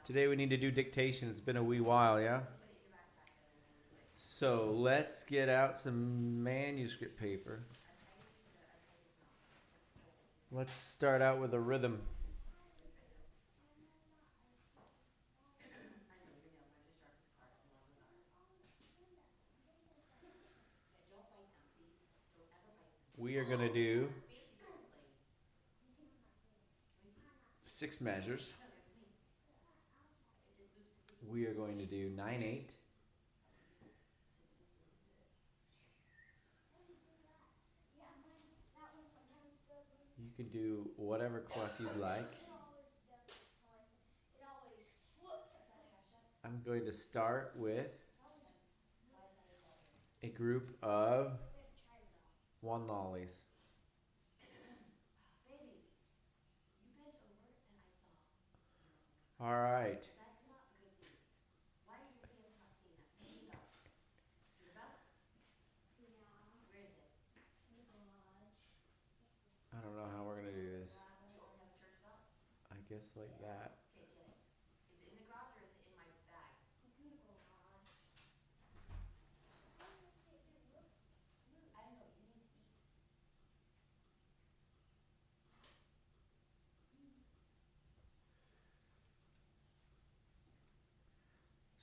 Today we need to do dictation. It's been a wee while, yeah? So let's get out some manuscript paper. Let's start out with a rhythm. We are going to do 6 measures. We are going to do 9/8. You can do whatever clef you'd like. I'm going to start with a group of 1 lollies. All right. I don't know how we're going to do this. I guess like that.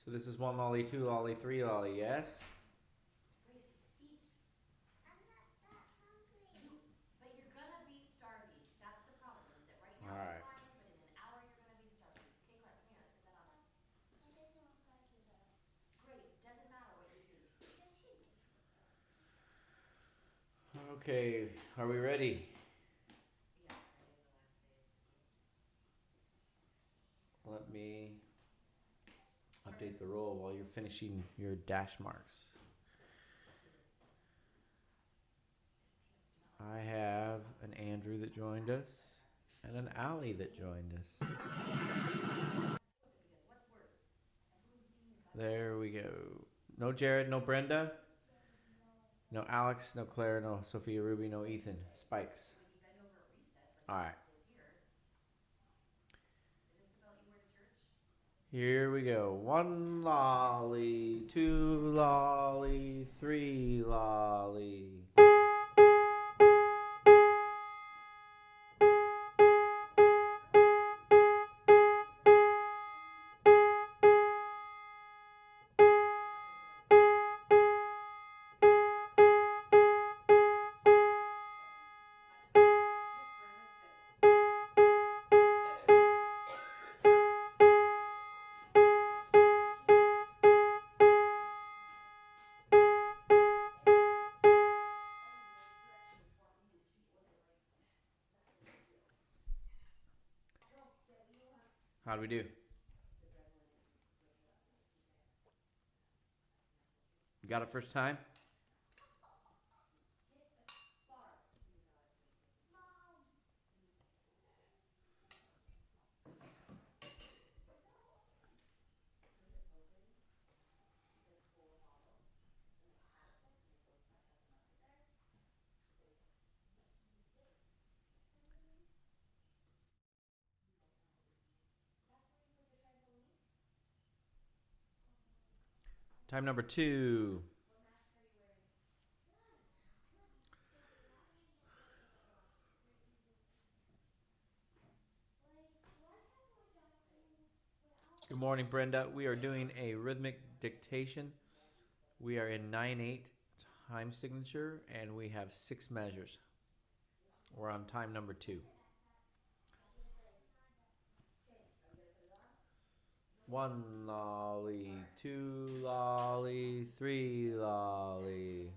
So this is 1 lolly, 2 lolly, 3 lolly, yes? All right. Okay, are we ready? Let me update the roll while you're finishing your dash marks. I have an Andrew that joined us and an Allie that joined us. There we go. No Jared, no Brenda, no Alex, no Claire, no Sophia Ruby, no Ethan. Spikes. All right. Here we go. 1 lolly, 2 lolly, 3 lolly. How do we do? You got it first time? Time number 2. Good morning, Brenda. We are doing a rhythmic dictation. We are in 9/8 time signature, and we have 6 measures. We're on time number 2. 1 lolly, 2 lolly, 3 lolly.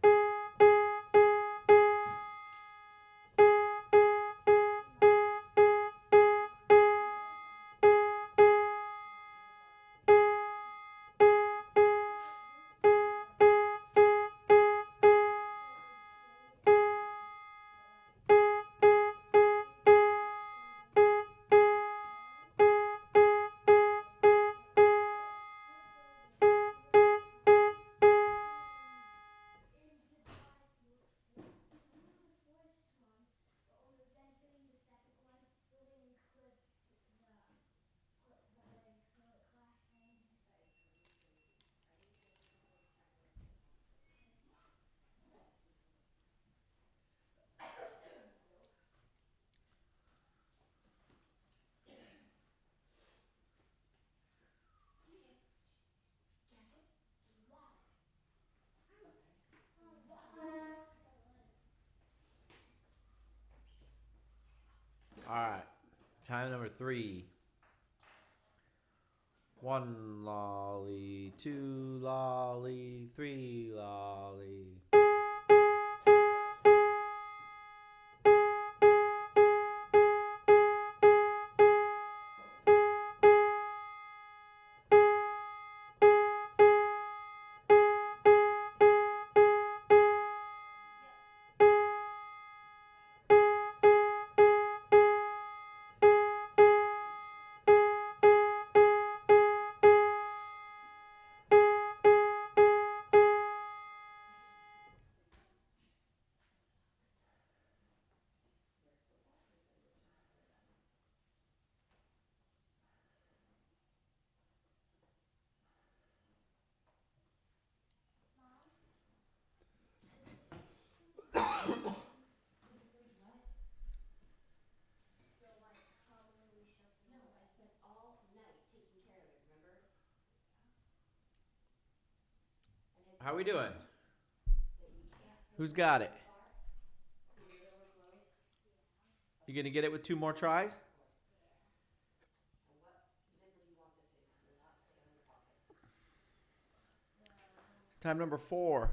All right. Time number 3. 1 lolly, 2 lolly, 3 lolly. How we doing? Who's got it? You gonna get it with 2 more tries? Time number 4.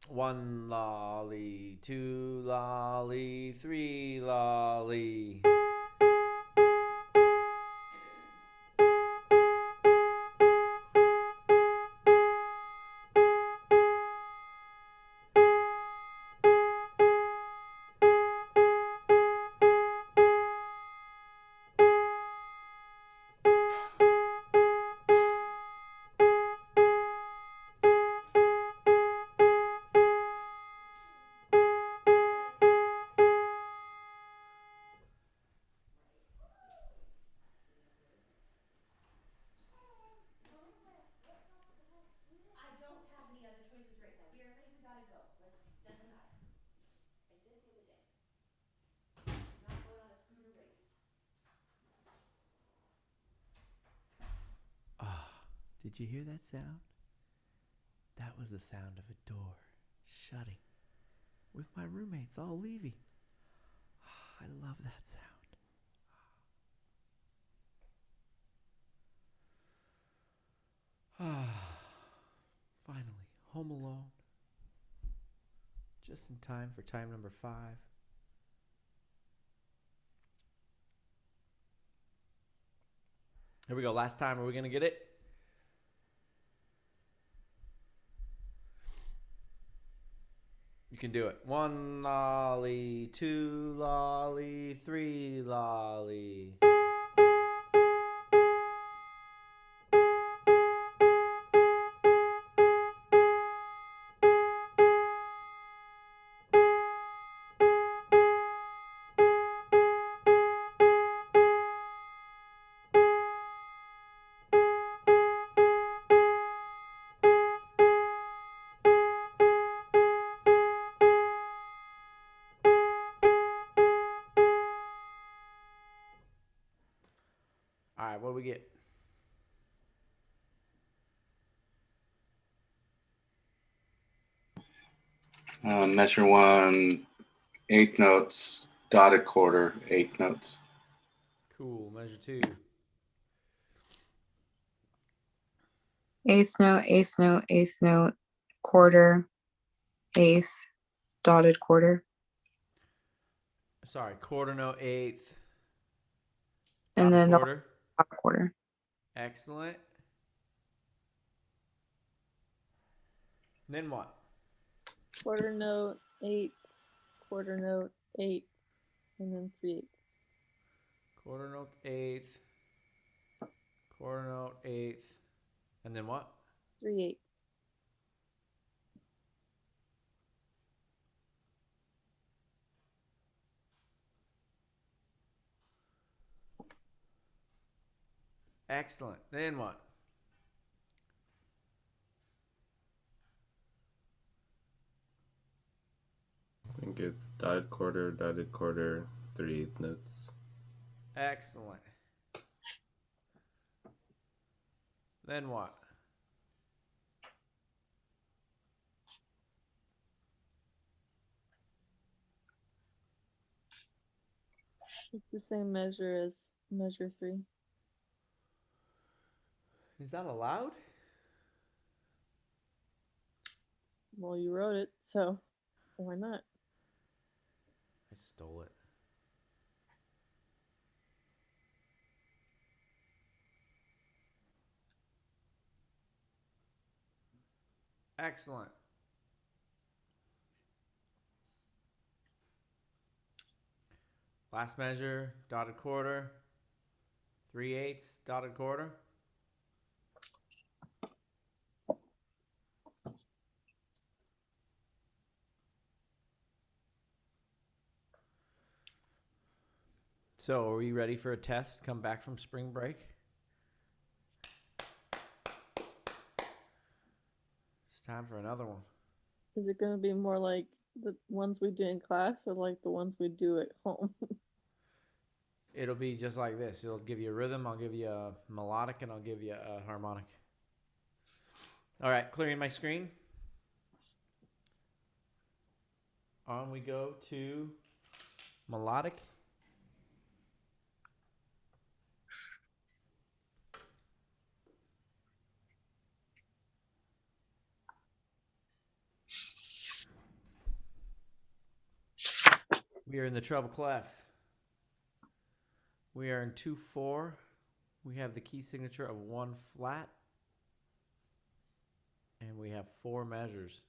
1 lolly, 2 lolly, 3 lolly. Did you hear that sound? That was the sound of a door shutting with my roommates all leaving. I love that sound. Finally, home alone. Just in time for time number 5. Here we go. Last time. Are we going to get it? You can do it. 1 lolly, 2 lolly, 3 lolly. All right, what do we get? Measure 1, 8 notes, dotted quarter, 8 notes. Cool. Measure 2. 8th note, 8th note, 8th note, quarter, 8th, dotted quarter. Sorry, quarter note, 8th. And then quarter. The quarter. Excellent. Then what? Quarter note, 8th, quarter note, 8th, and then 3/8. Quarter note, 8th. Quarter note, 8th. And then what? 3/8. Excellent. Then what? I think it's dotted quarter, 3/8 notes. Excellent. Then what? It's the same measure as measure 3. Is that allowed? Well, you wrote it, so why not? I stole it. Excellent. Last measure, dotted quarter. 3/8, dotted quarter. So, are we ready for a test? Come back from spring break? It's time for another one. Is it going to be more like the ones we do in class or like the ones we do at home? It'll be just like this. It'll give you a rhythm, I'll give you a melodic, and I'll give you a harmonic. All right, clearing my screen. On we go to melodic. We are in the treble clef. We are in 2/4. We have the key signature of 1 flat. And we have 4 measures.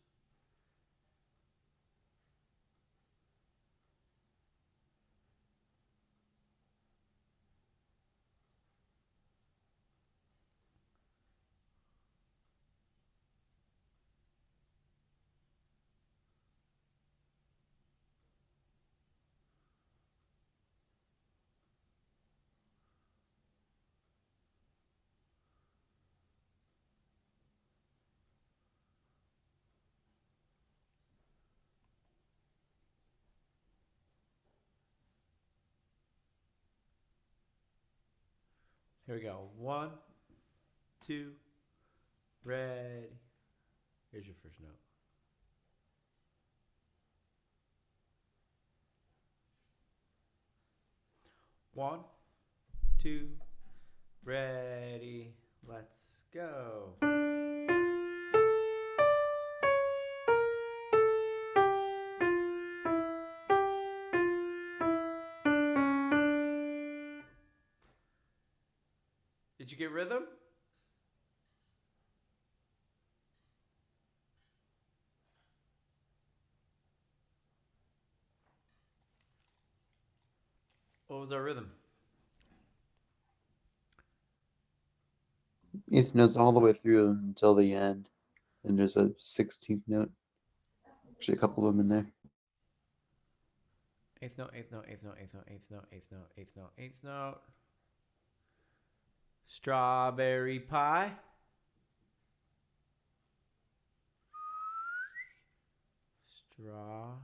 Here we go. 1, 2, ready. Here's your first note. One, 2, ready. Let's go. Did you get rhythm? What was our rhythm? Eighth notes all the way through until the end. And there's a 16th note. Actually, a couple of them in there. Eighth note, eighth note, eighth note, eighth note, eighth note, eighth note, eighth note, eighth note. Strawberry pie. Strawberry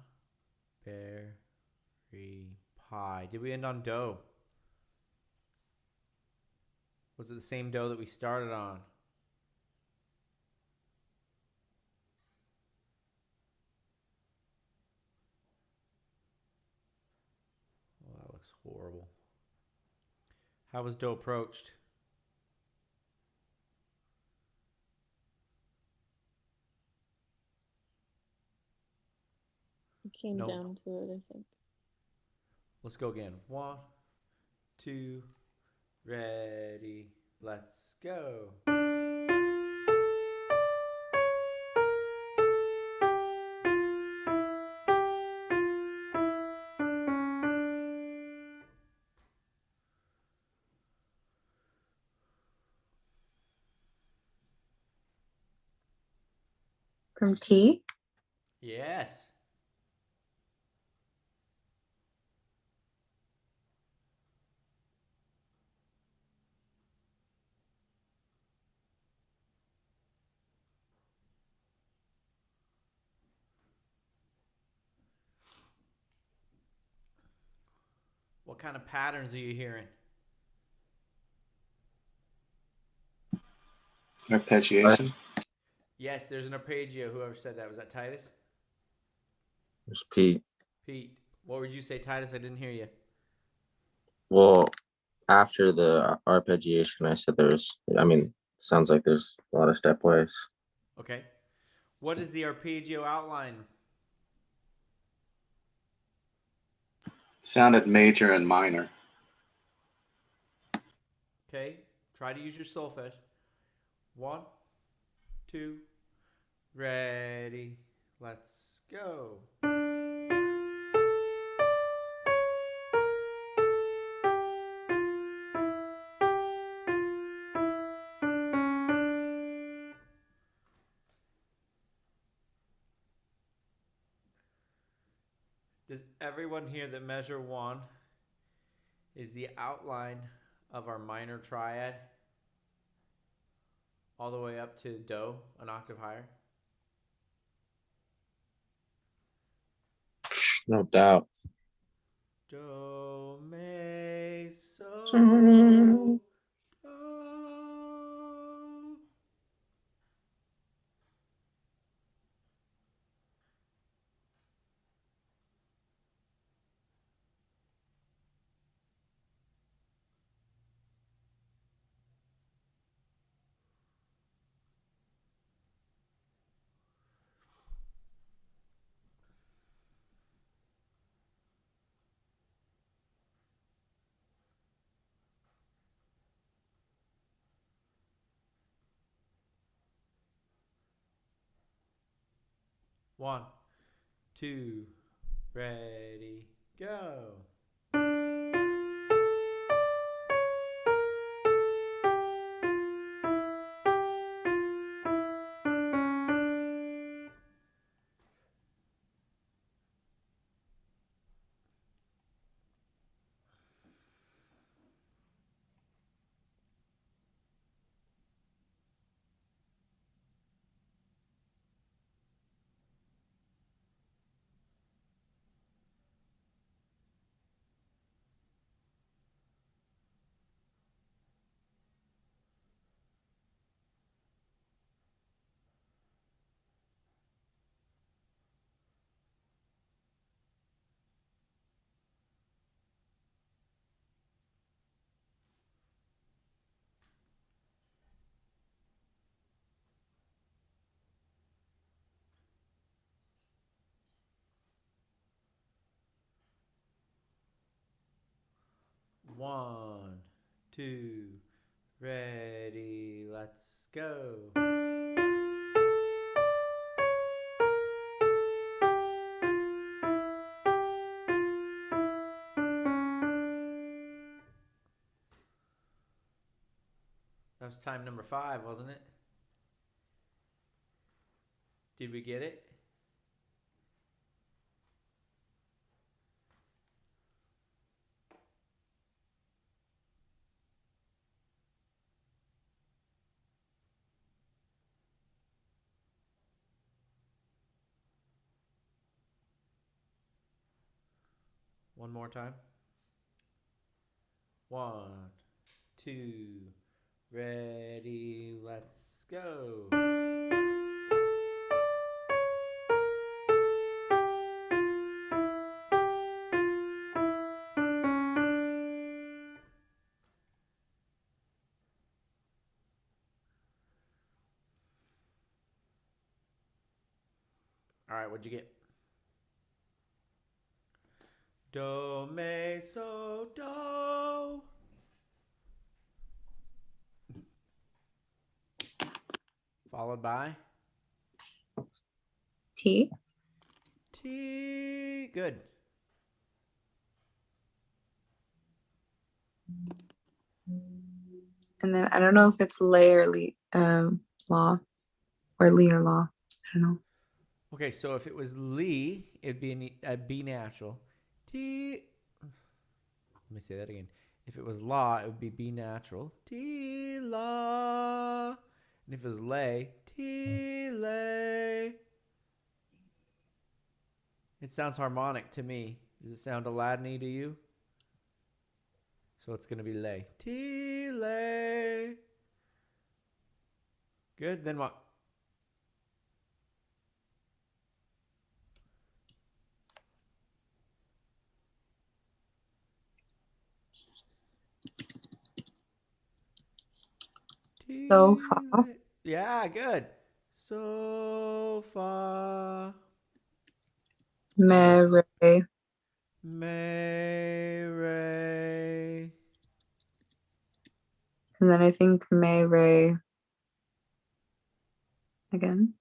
pie. Did we end on do? Was it the same do that we started on? Well, that looks horrible. How was do approached? It came No. down to it, I think. Let's go again. 1, 2, ready. Let's go. From T. Yes. What kind of patterns are you hearing? Arpeggiation. Yes, there's an arpeggio. Whoever said that. Was that Titus? There's Pete. Pete. What would you say, Titus? I didn't hear you. Well, after the arpeggiation, I said sounds like there's a lot of stepwise. Okay. What is the arpeggio outline? Sounded major and minor. Okay. Try to use your solfege. 1, 2, ready. Let's go. Does everyone hear that measure 1 is the outline of our minor triad all the way up to do, an octave higher? No doubt. Do, me, so, do. One, two, ready, go. One, two, ready, let's go. That was time number 5, wasn't it? Did we get it? One more time. 1, 2, ready, let's go. All right, what'd you get? Do, me, so, do. Followed by T. T. Good. And then I don't know if it's lay or law or Lee or law. I don't know. Okay, so if it was Lee, it'd be a B natural. T. Let me say that again. If it was La, it would be B natural. T La. And if it was lay, T lay. It sounds harmonic to me. Does it sound Aladdin-y to you? So it's going to be lay. T lay. Good. Then what? So fa. Yeah, good. So fa. Me, re. Me, re. And then I think me, re. Again.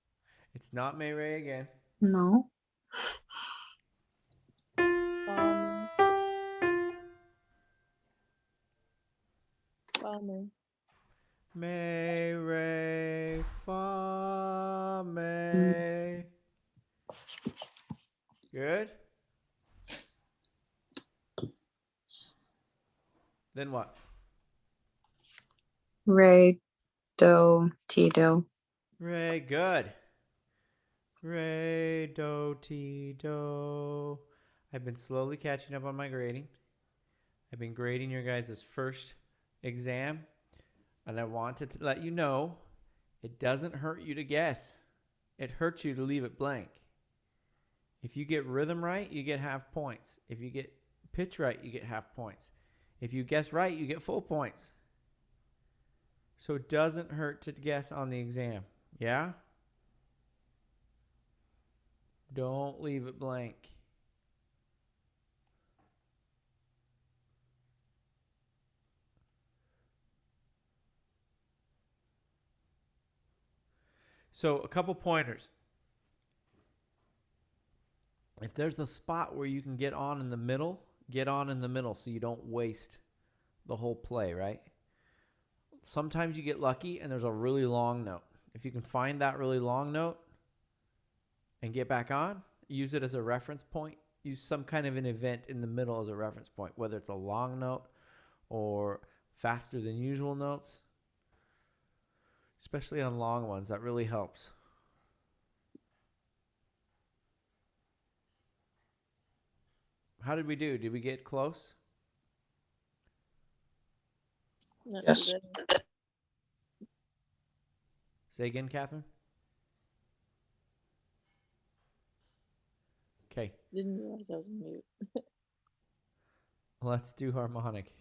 It's not me, re again. No. Bomber. Bomber. Me, re, fa, Mm. me. Good. Then what? Re, do, ti, do. Re, good. Re, do, ti, do. I've been slowly catching up on my grading. I've been grading your guys' first exam, and I wanted to let you know it doesn't hurt you to guess. It hurts you to leave it blank. If you get rhythm right, you get half points. If you get pitch right, you get half points. If you guess right, you get full points. So it doesn't hurt to guess on the exam. Yeah? Don't leave it blank. So a couple pointers. If there's a spot where you can get on in the middle, get on in the middle so you don't waste the whole play, right? Sometimes you get lucky and there's a really long note. If you can find that really long note and get back on, use it as a reference point. Use some kind of an event in the middle as a reference point, whether it's a long note or faster than usual notes. Especially on long ones, that really helps. How did we do? Did we get close? Not Yes. too bad. Say again, Catherine. Okay, Didn't realize I was on mute. let's do harmonic.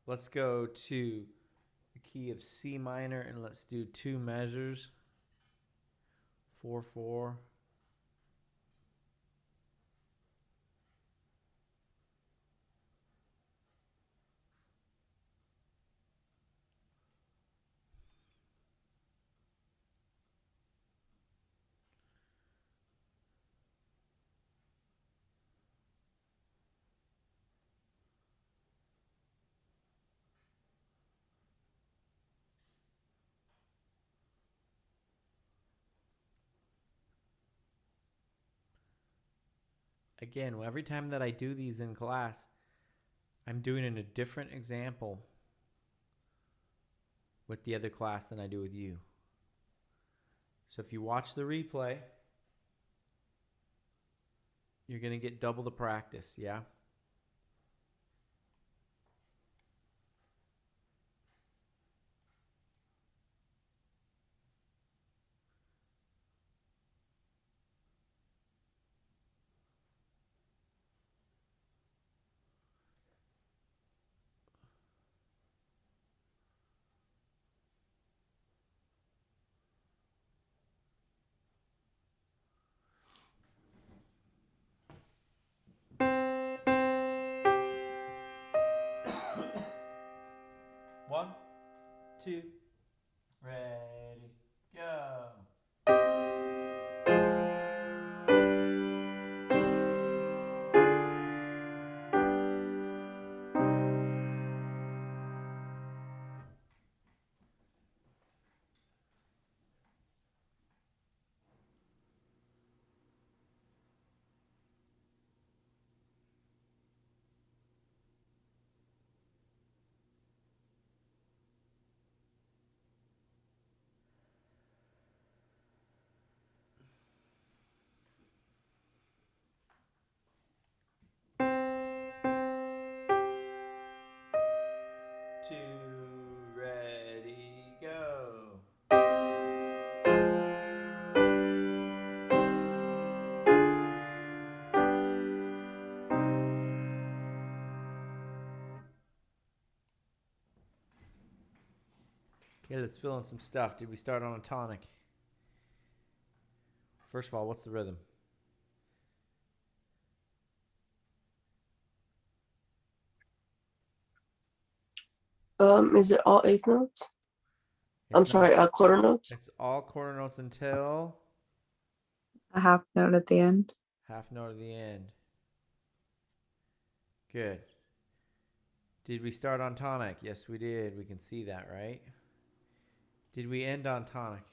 Let's go to the key of C minor and let's do two measures. 4/4. Again, every time that I do these in class, I'm doing in a different example with the other class than I do with you. So if you watch the replay, you're going to get double the practice, yeah? One, two, ready, go. Okay, let's fill in some stuff. Did we start on a tonic? First of all, what's the rhythm? Is it all eighth notes? It's I'm not- sorry, quarter notes? It's all quarter notes until A half note at the end. half note at the end. Good. Did we start on tonic? Yes, we did. We can see that, right? Did we end on tonic?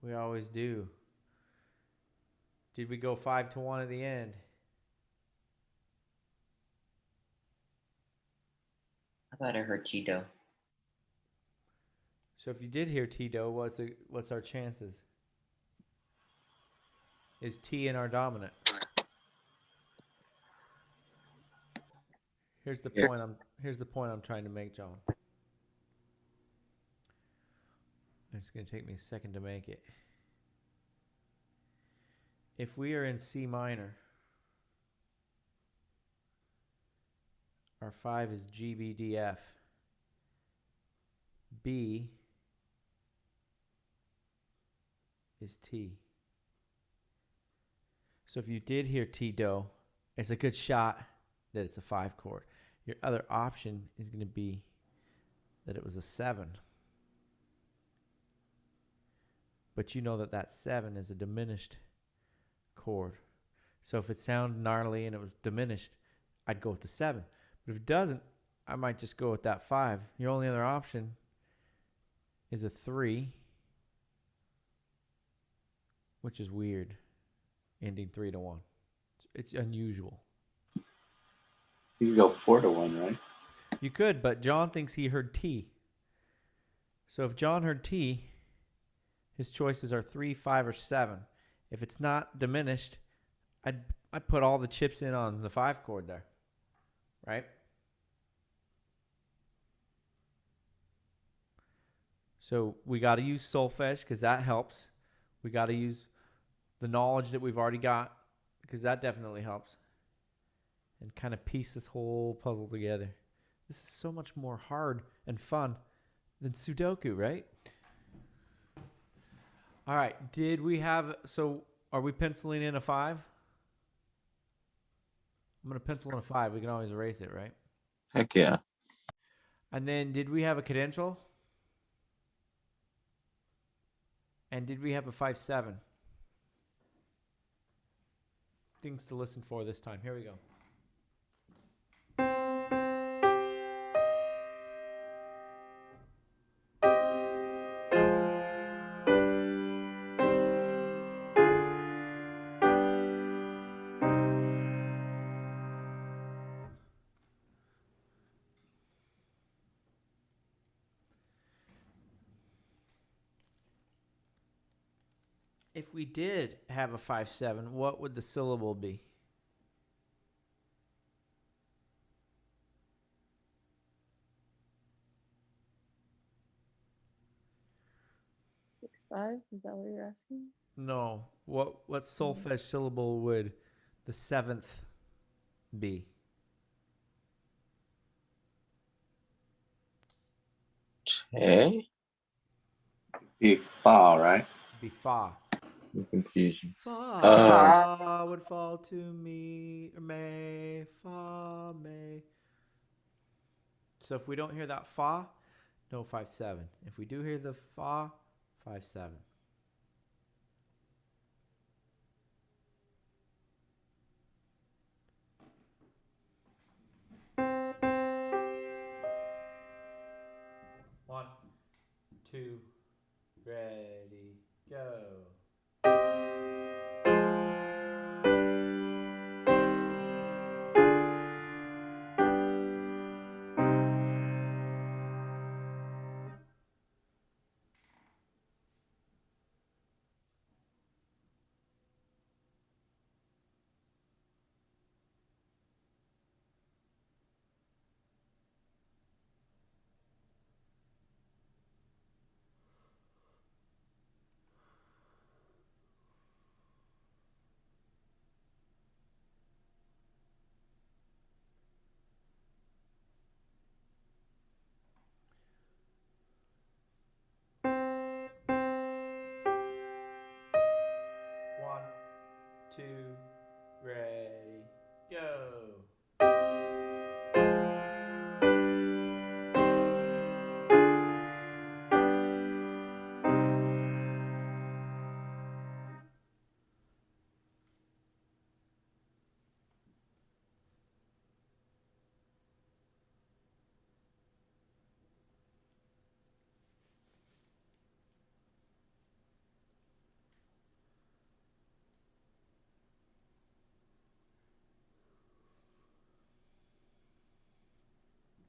We always do. Did we go 5-1 at the end? I thought I heard Tito. So if you did hear T-Do, what's our chances? Is T in our dominant? Here's the point I'm trying to make, John. It's going to take me a second to make it. If we are in C minor, our 5 is G, B, D, F. B is T. So if you did hear T-Do, it's a good shot that it's a 5 chord. Your other option is going to be that it was a 7. But you know that that 7 is a diminished chord. So if it sounded gnarly and it was diminished, I'd go with the 7. But if it doesn't, I might just go with that 5. Your only other option is a 3, which is weird, ending 3-1. It's unusual. You could go 4-1, right? You could, but John thinks he heard T. So if John heard T, his choices are 3, 5, or 7. If it's not diminished, I'd put all the chips in on the 5 chord there, right? So we got to use solfege because that helps. We got to use the knowledge that we've already got because that definitely helps. And kind of piece this whole puzzle together. This is so much more hard and fun than Sudoku, right? All right. So are we penciling in a 5? I'm going to pencil in a 5. We can always erase it, right? Heck yeah. And then did we have a cadential? And did we have a 5-7? Things to listen for this time. Here we go. If we did have a 5-7, what would the syllable be? 6-5. Is that what you're asking? No. What solfege syllable would the 7th be? Okay. Be fa, right? Be fa. Confusion. Fa would fall to me, or may, fa, may. So if we don't hear that fa, no 5-7. If we do hear the fa, 5-7. One, two, ready, go. two, ready, go.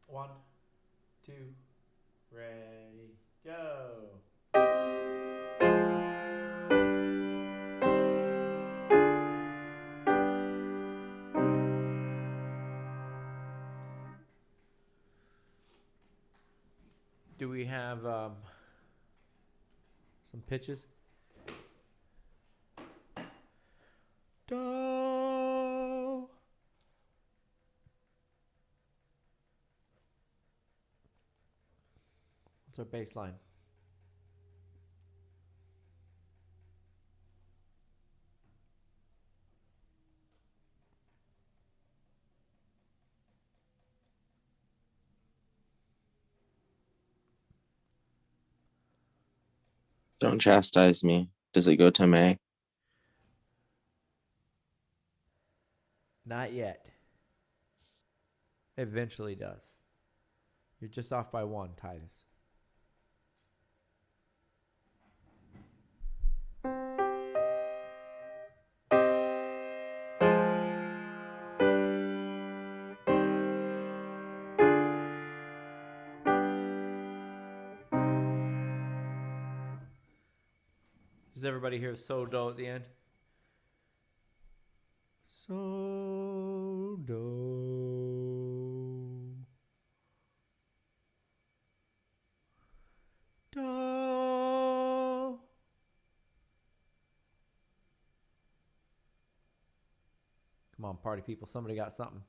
One, two, ready, go. Do we have some pitches? Do. What's our bass line? Don't chastise me. Does it go to May? Not yet. Eventually does. You're just off by one, Titus. Does everybody hear so do at the end? So do. Do. Come on, party people. Somebody got something.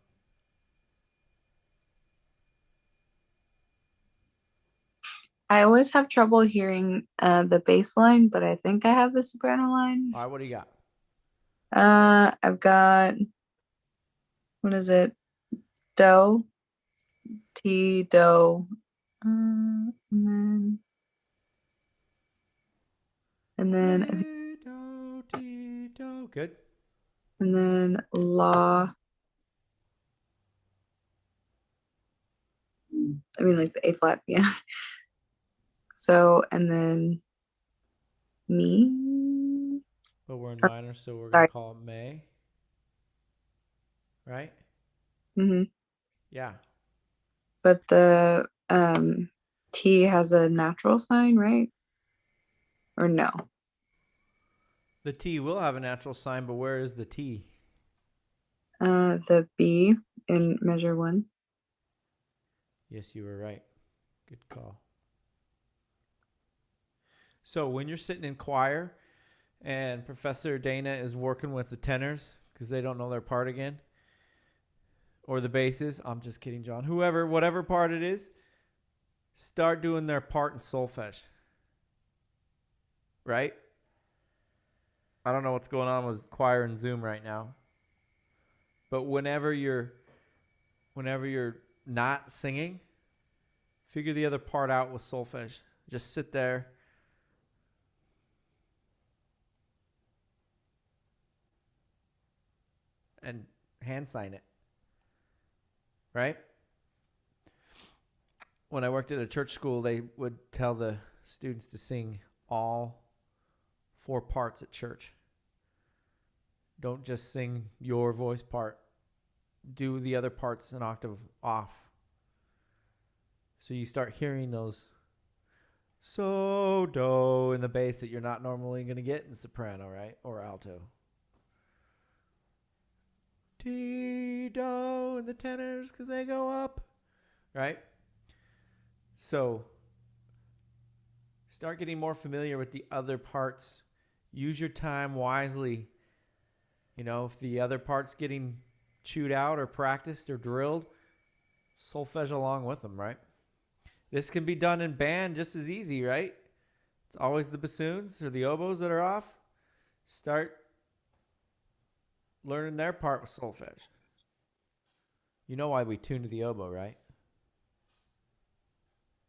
I always have trouble hearing the bass line, but I think I have the soprano line. All right, what do you got? I've got, what is it? Do, T, do, and then I think, Re, do, ti, do. Good. and then la. I mean, like the A flat, yeah. So, and then me. But we're in Oh, minor, so we're going sorry. to call it May. Right? Mm-hmm. Yeah. But the T has a natural sign, right? Or no? The T will have a natural sign, but where is the T? The B in measure 1. Yes, you were right. Good call. So when you're sitting in choir and Professor Dana is working with the tenors because they don't know their part again, or the basses, I'm just kidding, John. Whoever, whatever part it is, start doing their part in solfege. Right? I don't know what's going on with choir and Zoom right now. But whenever you're not singing, figure the other part out with solfege. Just sit there. And hand sign it. Right? When I worked at a church school, they would tell the students to sing all 4 parts at church. Don't just sing your voice part. Do the other parts an octave off. So you start hearing those so do in the bass that you're not normally going to get in soprano, right? Or alto. Ti, do in the tenors because they go up, right? So start getting more familiar with the other parts. Use your time wisely. You know, if the other part's getting chewed out or practiced or drilled, solfege along with them, right? This can be done in band just as easy, right? It's always the bassoons or the oboes that are off. Start learning their part with solfege. You know why we tune to the oboe, right?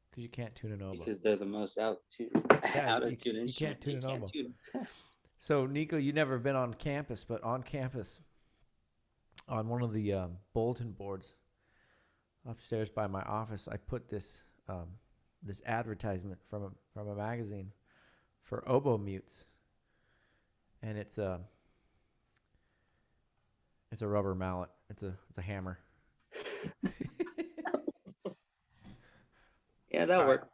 Because you can't tune an oboe. Because they're the most out of tune instrument. You can't tune an oboe. Tune. So, Nico, you never been on campus, but on campus, on one of the bulletin boards upstairs by my office, I put this this advertisement from a magazine for oboe mutes, and it's a rubber mallet. It's a hammer. Yeah, that worked.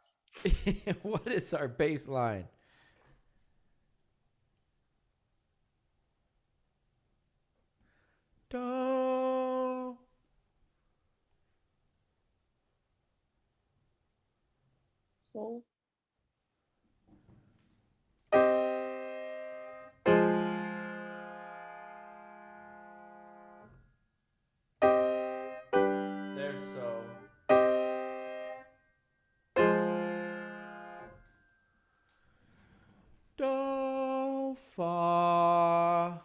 What is our bass line? Do. Sol. There's so. Do, fa.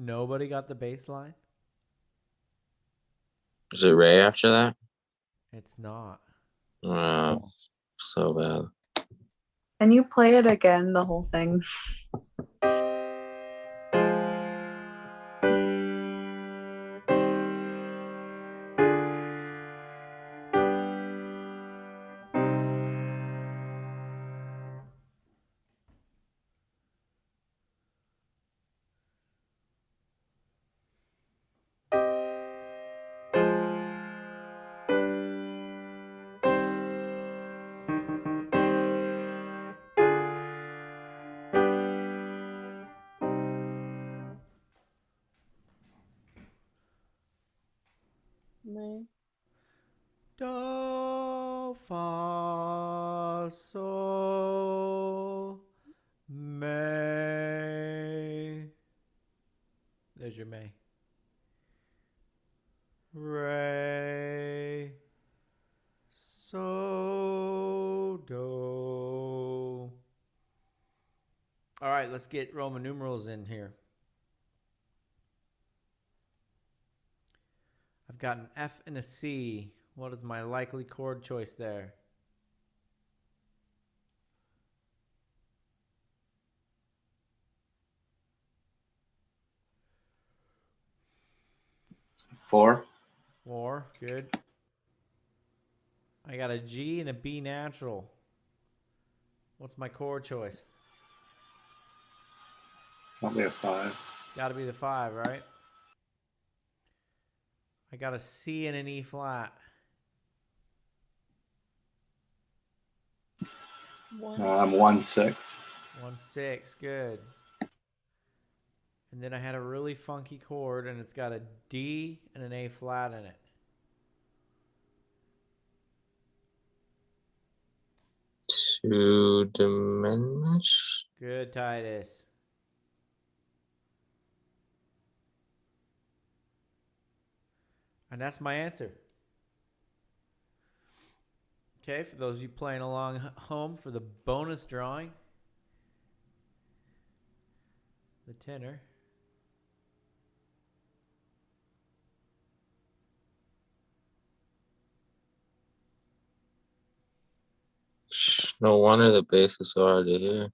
Nobody got the bass line? Is it Ray after that? It's not. Oh, so bad. Can you play it again, the whole thing? May. Do, fa, sol, may. There's your may. Re, so, do. All right, let's get Roman numerals in here. I've got an F and a C. What is my likely chord choice there? Four. 4, good. I got a G and a B natural. What's my chord choice? Probably a 5. Got to be the 5, right? I got a C and an E flat. 1. I'm 1-6. 1-6, good. And then I had a really funky chord, and it's got a D and an A flat in it. To diminish. Good, Titus. And that's my answer. Okay, for those of you playing along home for the bonus drawing, the tenor. No wonder the bass is so hard to hear.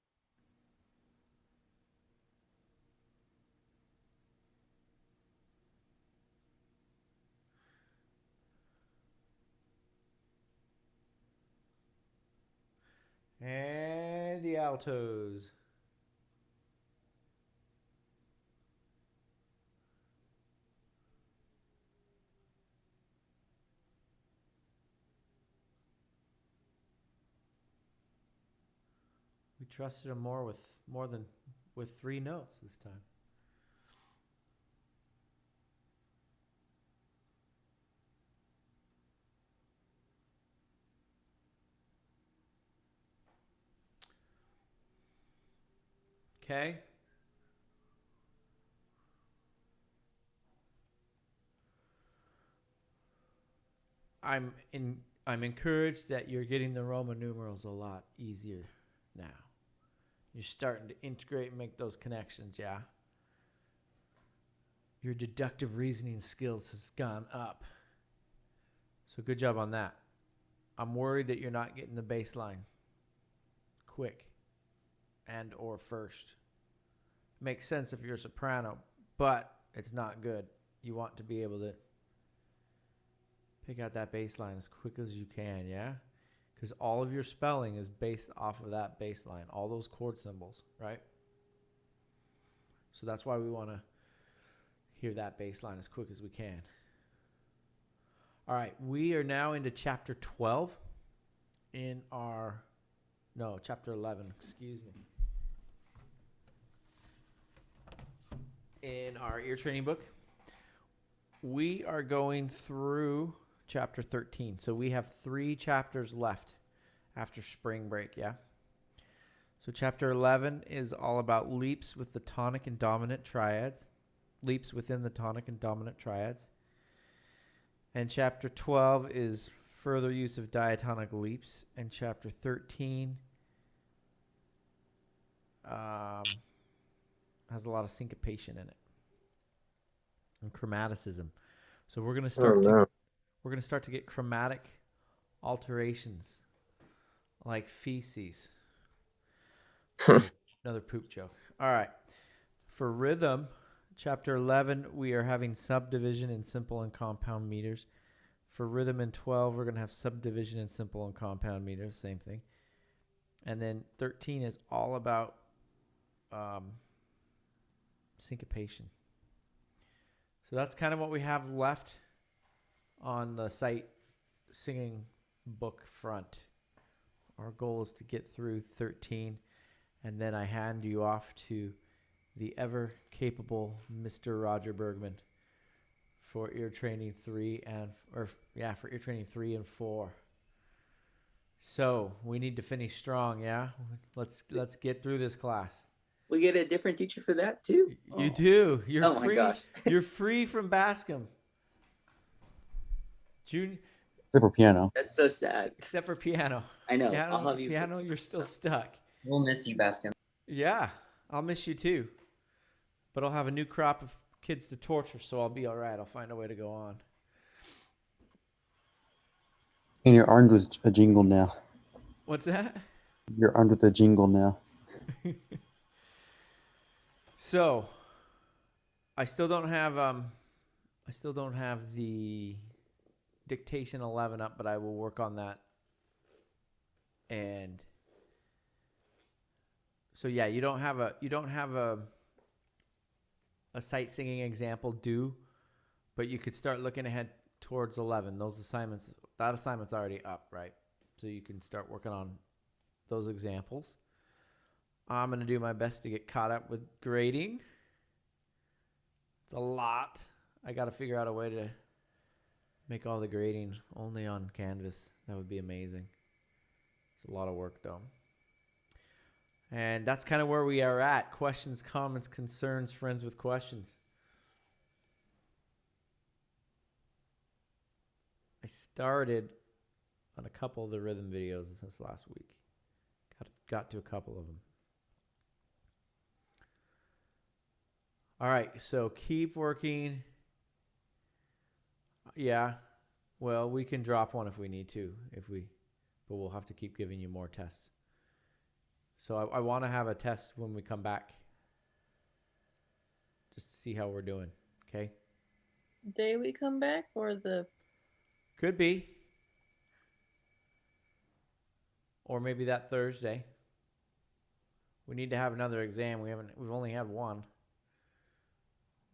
And the altos. We trusted him with 3 notes this time. Okay. I'm I'm encouraged that you're getting the Roman numerals a lot easier now. You're starting to integrate and make those connections, yeah? Your deductive reasoning skills has gone up. So good job on that. I'm worried that you're not getting the bass line quick and or first. Makes sense if you're a soprano, but it's not good. You want to be able to pick out that bass line as quick as you can, yeah? Because all of your spelling is based off of that bass line, all those chord symbols, right? So that's why we want to hear that bass line as quick as we can. All right, we are now into chapter 12 in our, no, chapter 11, excuse me. In our ear training book, we are going through chapter 13. So we have 3 chapters left after spring break, yeah? So chapter 11 is all about leaps with the tonic and dominant triads, leaps within the tonic and dominant triads. And chapter 12 is further use of diatonic leaps. And chapter 13 has a lot of syncopation in it and chromaticism. So we're going to start to get chromatic alterations like feces. Another poop joke. All right. For rhythm, chapter 11, we are having subdivision in simple and compound meters. For rhythm in 12, we're going to have subdivision in simple and compound meters, same thing. And then 13 is all about syncopation. So that's kind of what we have left on the sight singing book front. Our goal is to get through 13, and then I hand you off to the ever capable Mr. Roger Bergman for ear training 3 and 4. So we need to finish strong, yeah? Let's get through this class. We get a different teacher for that too? You do. You're Oh free. my gosh. You're free from Bascom. June. Except for piano. That's so sad. Except for piano. I know. I'll have you. Piano, you're still stuck. We'll miss you, Bascom. Yeah, I'll miss you too. But I'll have a new crop of kids to torture, so I'll be all right. I'll find a way to go on. And you're armed with a jingle now. What's that? You're armed with a jingle now. So, I still don't have the dictation 11 up, but I will work on that. And so yeah, you don't have a sight singing example due, but you could start looking ahead towards 11. That assignment's already up, right? So you can start working on those examples. I'm going to do my best to get caught up with grading. It's a lot. I got to figure out a way to make all the grading only on Canvas. That would be amazing. It's a lot of work, though. And that's kind of where we are at. Questions, comments, concerns, friends with questions. I started on a couple of the rhythm videos this last week. Got to a couple of them. All right, so keep working. Yeah, well, we can drop one if we need to, but we'll have to keep giving you more tests. So I want to have a test when we come back, just to see how we're doing. Okay. Day we come back or the? Could be. Or maybe that Thursday. We need to have another exam. We've only had one.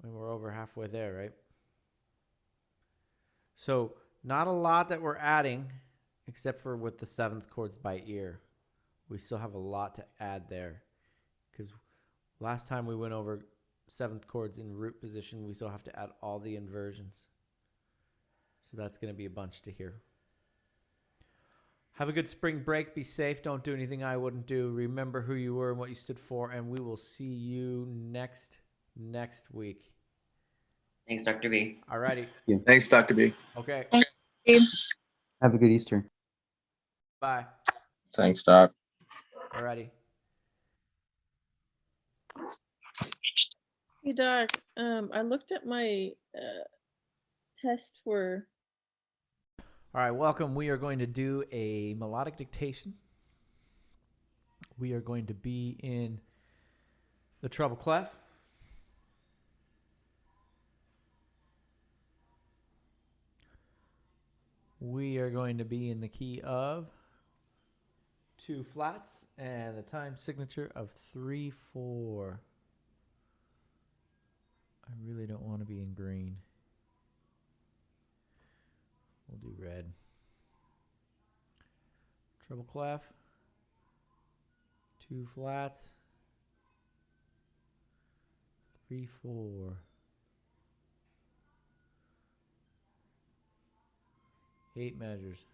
And we're over halfway there, right? So not a lot that we're adding, except for with the 7th chords by ear. We still have a lot to add there. Because last time we went over 7th chords in root position, we still have to add all the inversions. So that's going to be a bunch to hear. Have a good spring break. Be safe. Don't do anything I wouldn't do. Remember who you were and what you stood for. And we will see you next week. Thanks, Dr. B. Alrighty. Thanks, Dr. B. Okay. Thank you. Have a good Easter. Bye. Thanks, Doc. Alrighty. Hey Doc, I looked at my test for. All right, welcome. We are going to do a melodic dictation. We are going to be in the treble clef. We are going to be in the key of 2 flats and the time signature of 3/4. I really don't want to be in green. We'll do red. Treble clef. 2 flats. 3/4. 8 measures.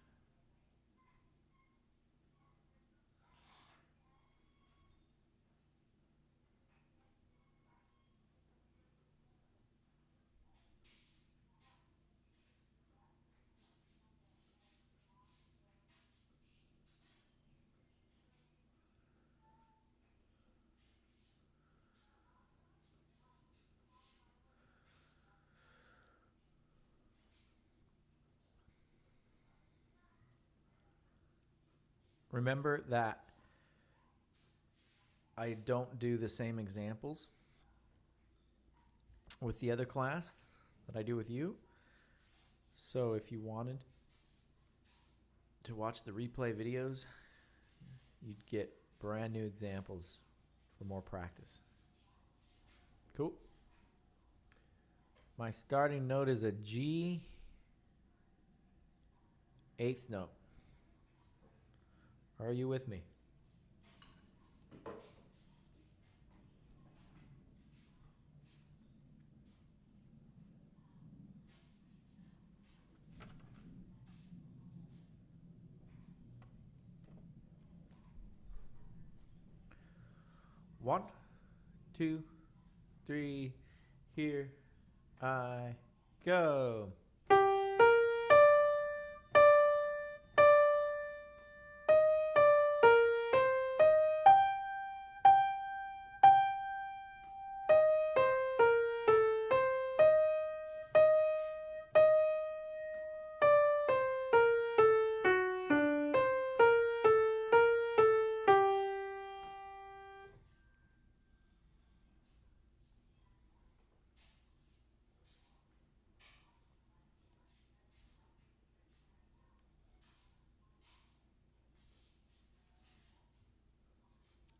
Remember that I don't do the same examples with the other class that I do with you. So if you wanted to watch the replay videos, you'd get brand new examples for more practice. Cool. My starting note is a G, 8th note. Are you with me? One, 2, 3, here I go.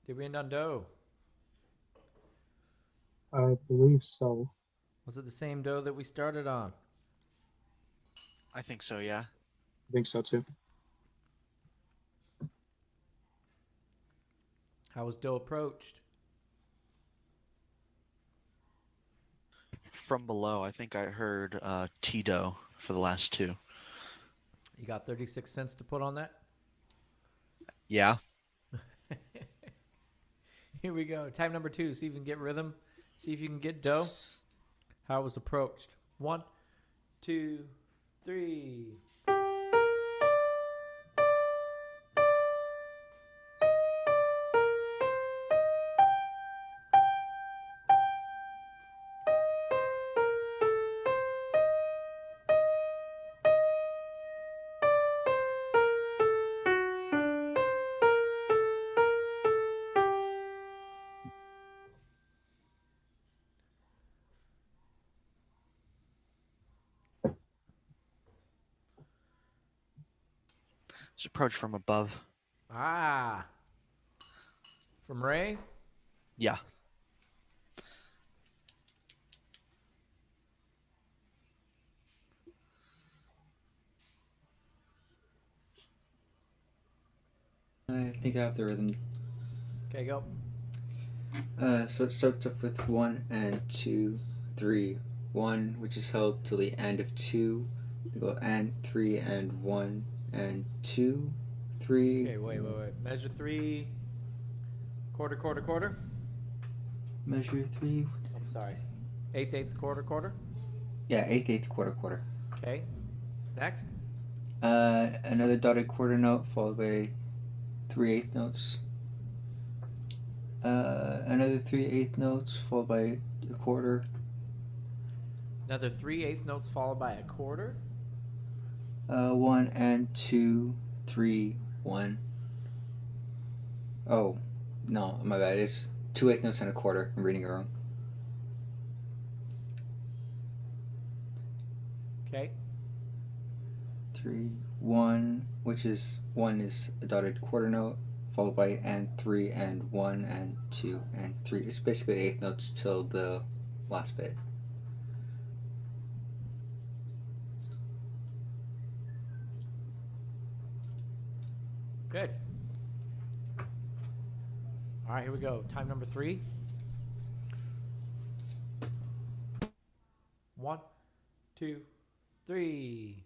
Did we end on do? I believe so. Was it the same do that we started on? I think so, yeah. I think so too. How was do approached? From below, I think I heard T-Do for the last 2. You got 36 cents to put on that? Yeah. Here we go. Time number 2. See if you can get rhythm. See if you can get do. How it was approached. 1, 2, 3. It's approach from above. Ah. From Ray? Yeah. I think I have the rhythm. Okay, go. So it starts off with 1 and 2, 3, 1, which is held till the end of 2. They go and 3 and 1 and 2, 3. Okay, wait. Measure 3. Quarter, quarter, quarter. Measure 3. I'm sorry. 8th, quarter, quarter. Yeah, 8th, quarter, quarter. Okay. Next. Another dotted quarter note followed by 3/8 notes. Another 3/8 notes followed by a quarter. Another 3/8 notes followed by a quarter. 1 and 2, 3, 1. Oh, no, my bad. It's 2/8 notes and a quarter. I'm reading it wrong. Okay. 3, 1, which is 1 is a dotted quarter note, followed by and 3 and 1 and 2 and 3. It's basically 8 notes till the last bit. Good. All right, here we go. Time number 3. 1, 2, 3.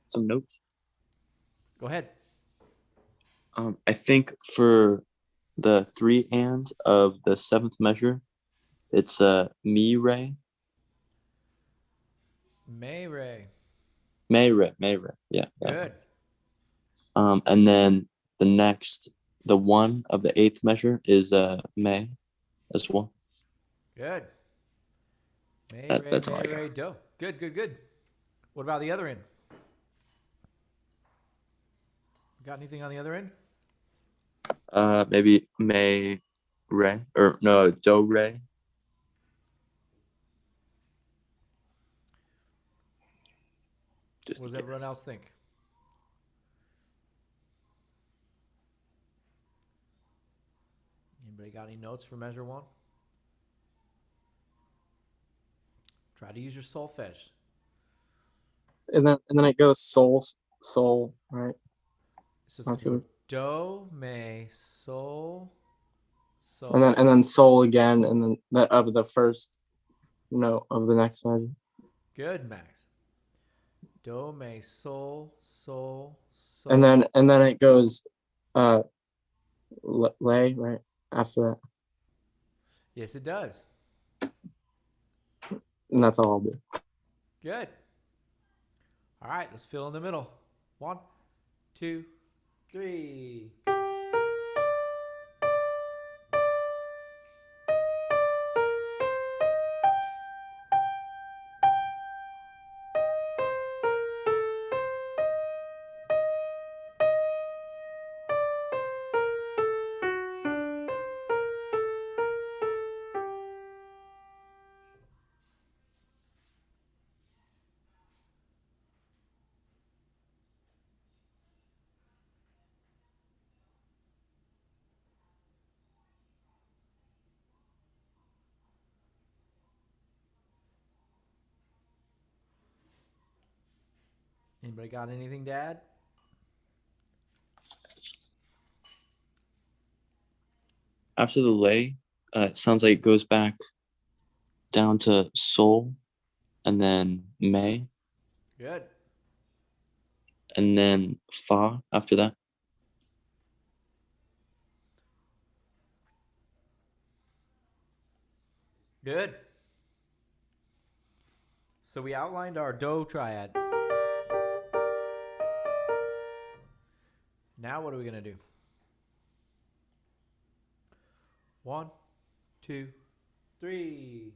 Some notes. Go ahead. I think for the 3 and of the 7th measure, it's mi re. May Ray. May re. Yeah. Good. And then the 1 of the 8th measure is May as well. Good. May That's all Ray, I got. Ray, do. Good. What about the other end? Got anything on the other end? Maybe May re or no do re. What does everyone else think? Anybody got any notes for measure 1? Try to use your solfege. And then it goes sol, right? So it's going to go do, may, sol, and then sol again, and then that of the first note of the next measure. Good, Max. Do, may, sol. And then it goes lay right after that. Yes, it does. And that's all I'll do. Good. All right, let's fill in the middle. 1, 2, 3. Anybody got anything to add? After the lay, it sounds like it goes back down to sol, and then may, Good. and then fa after that. Good. So we outlined our do triad. Now what are we going to do? 1, 2, 3.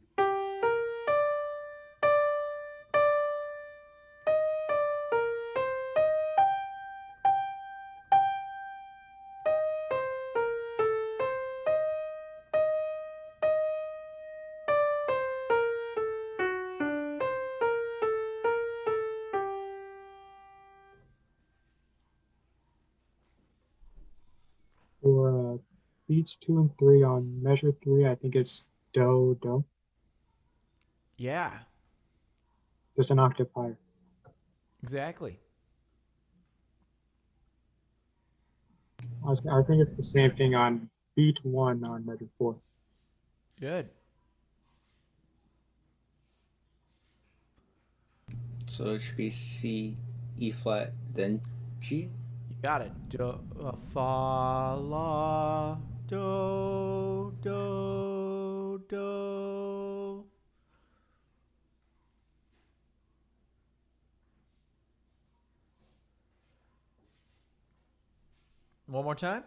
For beats 2 and 3 on measure 3, I think it's do. Yeah. just an octave higher. Exactly. I think it's the same thing on beat 1 on measure 4. Good. So it should be C, E flat, then G. You got it. Do, fa, la, do, do, do. One more time.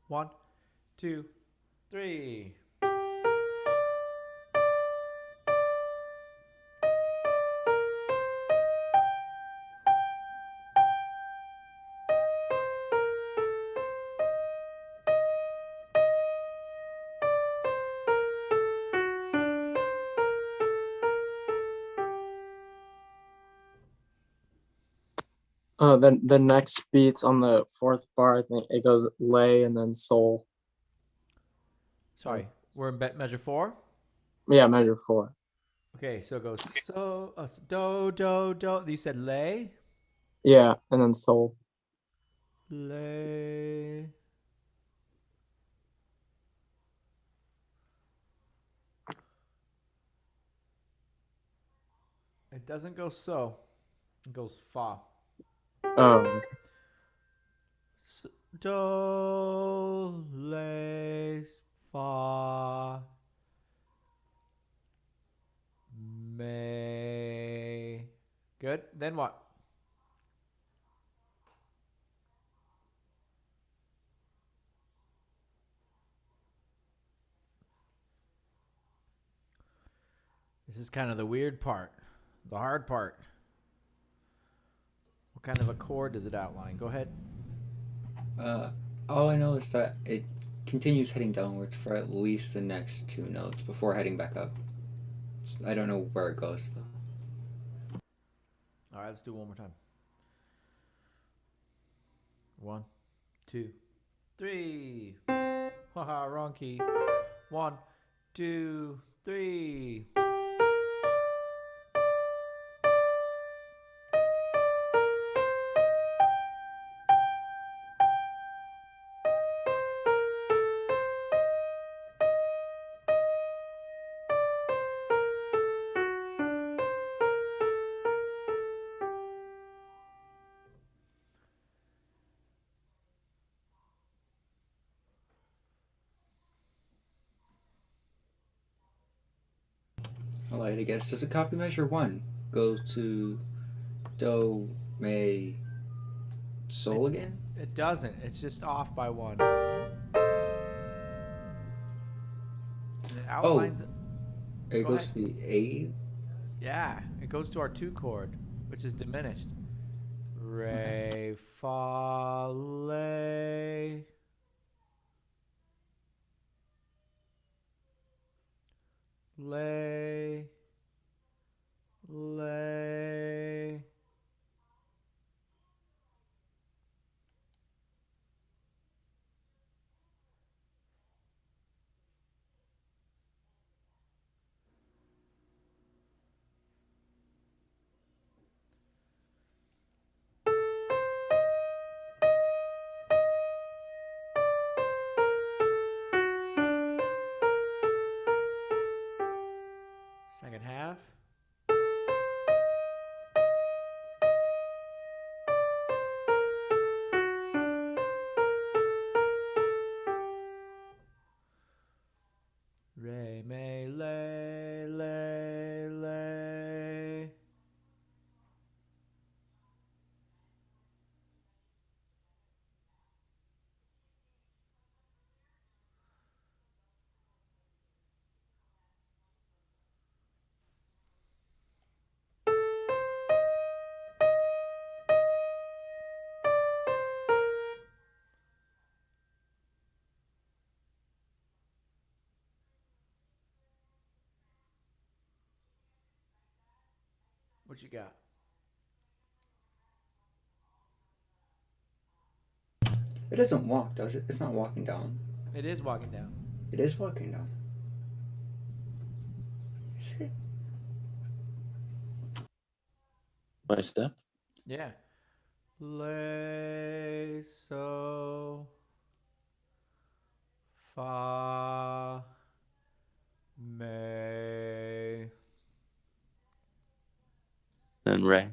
1, 2, 3. Then the next beats on the fourth bar, I think it goes lay and then sol. Sorry, we're in measure 4. Yeah, measure 4. Okay, so it goes so, do, do, do. You said lay? Yeah, and then sol. Lay. It doesn't go so. It goes fa. Oh. Do, lay, fa, may. Good. Then what? This is kind of the weird part, the hard part. What kind of a chord does it outline? Go ahead. All I know is that it continues heading downwards for at least the next 2 notes before heading back up. I don't know where it goes though. All right, let's do it one more time. 1, 2, 3. Haha, wrong key. 1, 2, 3. Alright, I guess. Does a copy measure 1 go to do, may, sol again? It doesn't. It's just off by 1. And it outlines. It Go goes ahead. to the A. Yeah, it goes to our 2 chord, which is diminished. Re, fa, lay. Lay. Lay. Second half. Re, me, lay, lay, lay. What you got? It doesn't walk, does it? It's not walking down. It is walking down. It is walking down. Is it? by step? Yeah. Le, so, fa, me, Then re.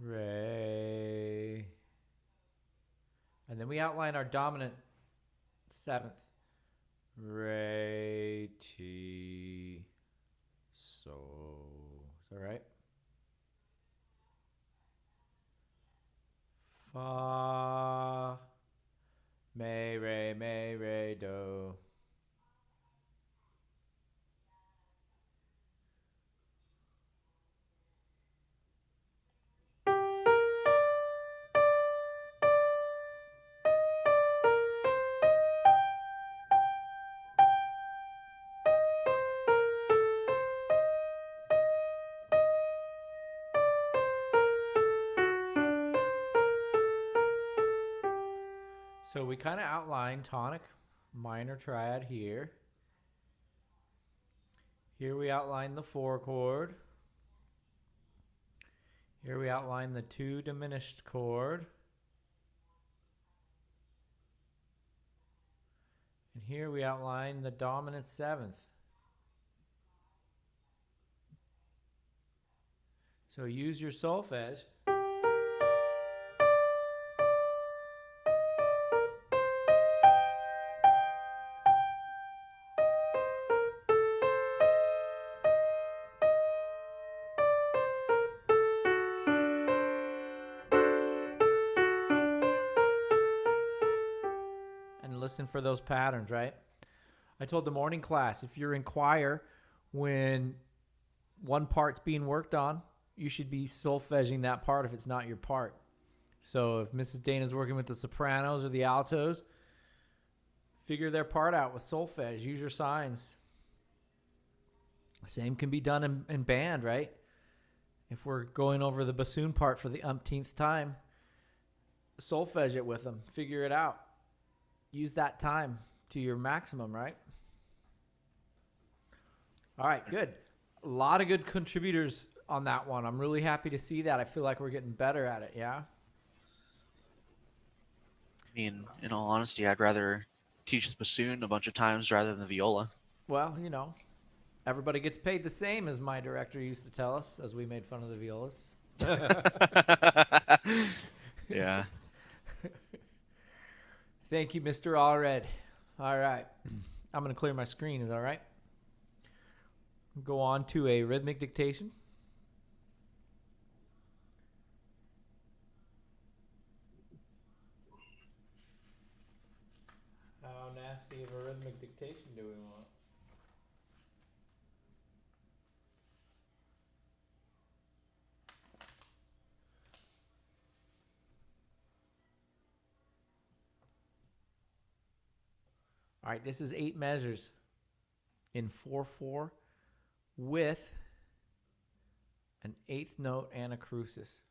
re. And then we outline our dominant seventh. Re, ti, so. Is that right? Fa, me, re, do. So we kind of outline tonic, minor triad here. Here we outline the 4 chord. Here we outline the 2 diminished chord. And here we outline the dominant 7th. So use your solfege. And listen for those patterns, right? I told the morning class, if you're in choir, when one part's being worked on, you should be solfeging that part if it's not your part. So if Mrs. Dana's working with the sopranos or the altos, figure their part out with solfege. Use your signs. Same can be done in band, right? If we're going over the bassoon part for the umpteenth time, solfege it with them. Figure it out. Use that time to your maximum, right? All right, good. A lot of good contributors on that one. I'm really happy to see that. I feel like we're getting better at it, yeah? I mean, in all honesty, I'd rather teach the bassoon a bunch of times rather than the viola. Well, you know, everybody gets paid the same, as my director used to tell us as we made fun of the violas. Yeah. Thank you, Mr. Allred. All right. I'm going to clear my screen. Is that all right? Go on to a rhythmic dictation. How nasty of a rhythmic dictation do we want? All right, this is 8 measures in 4/4 with an 8th note and a crucis.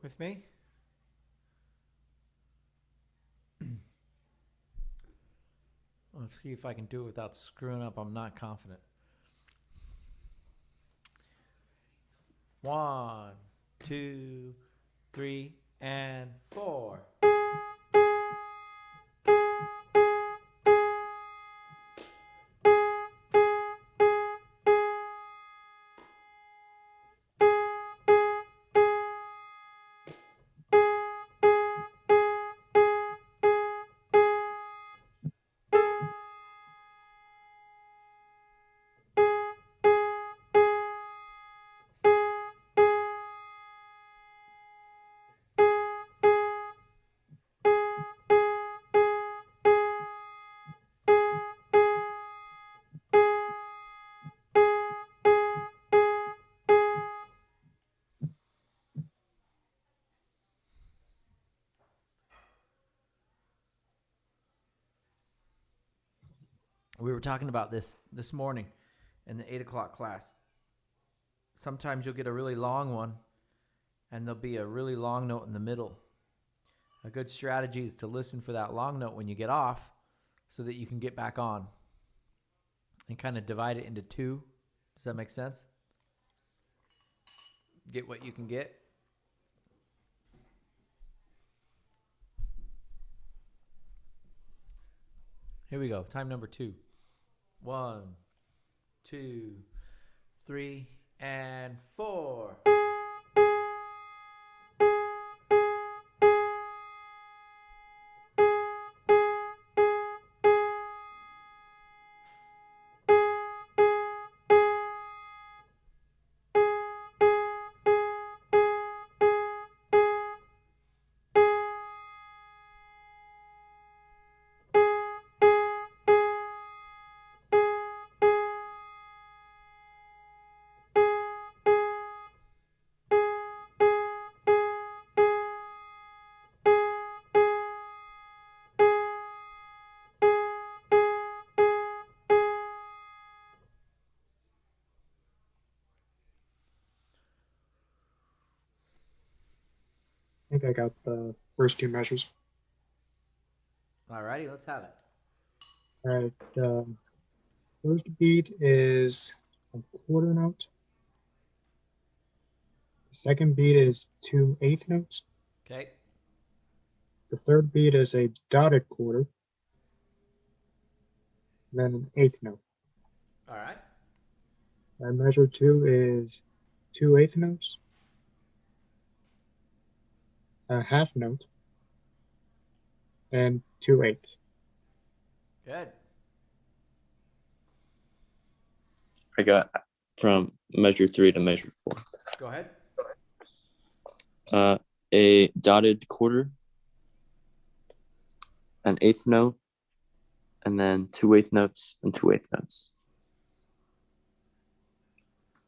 With me? Let's see if I can do it without screwing up. I'm not confident. 1, 2, 3, and 4. We were talking about this morning in the 8 o'clock class. Sometimes you'll get a really long one, and there'll be a really long note in the middle. A good strategy is to listen for that long note when you get off so that you can get back on and kind of divide it into two. Does that make sense? Get what you can get. Here we go. Time number 2. 1, 2, 3, and 4. I think I got the first 2 measures. Alrighty, let's have it. All right. First beat is a quarter note. The second beat is 2 eighth notes. Okay. The third beat is a dotted quarter. Then an eighth note. All right. And measure 2 is 2 eighth notes, a half note, and 2 eighths. Good. I got from measure 3 to measure 4. Go ahead. A dotted quarter, an eighth note, and then 2 eighth notes and 2 eighth notes.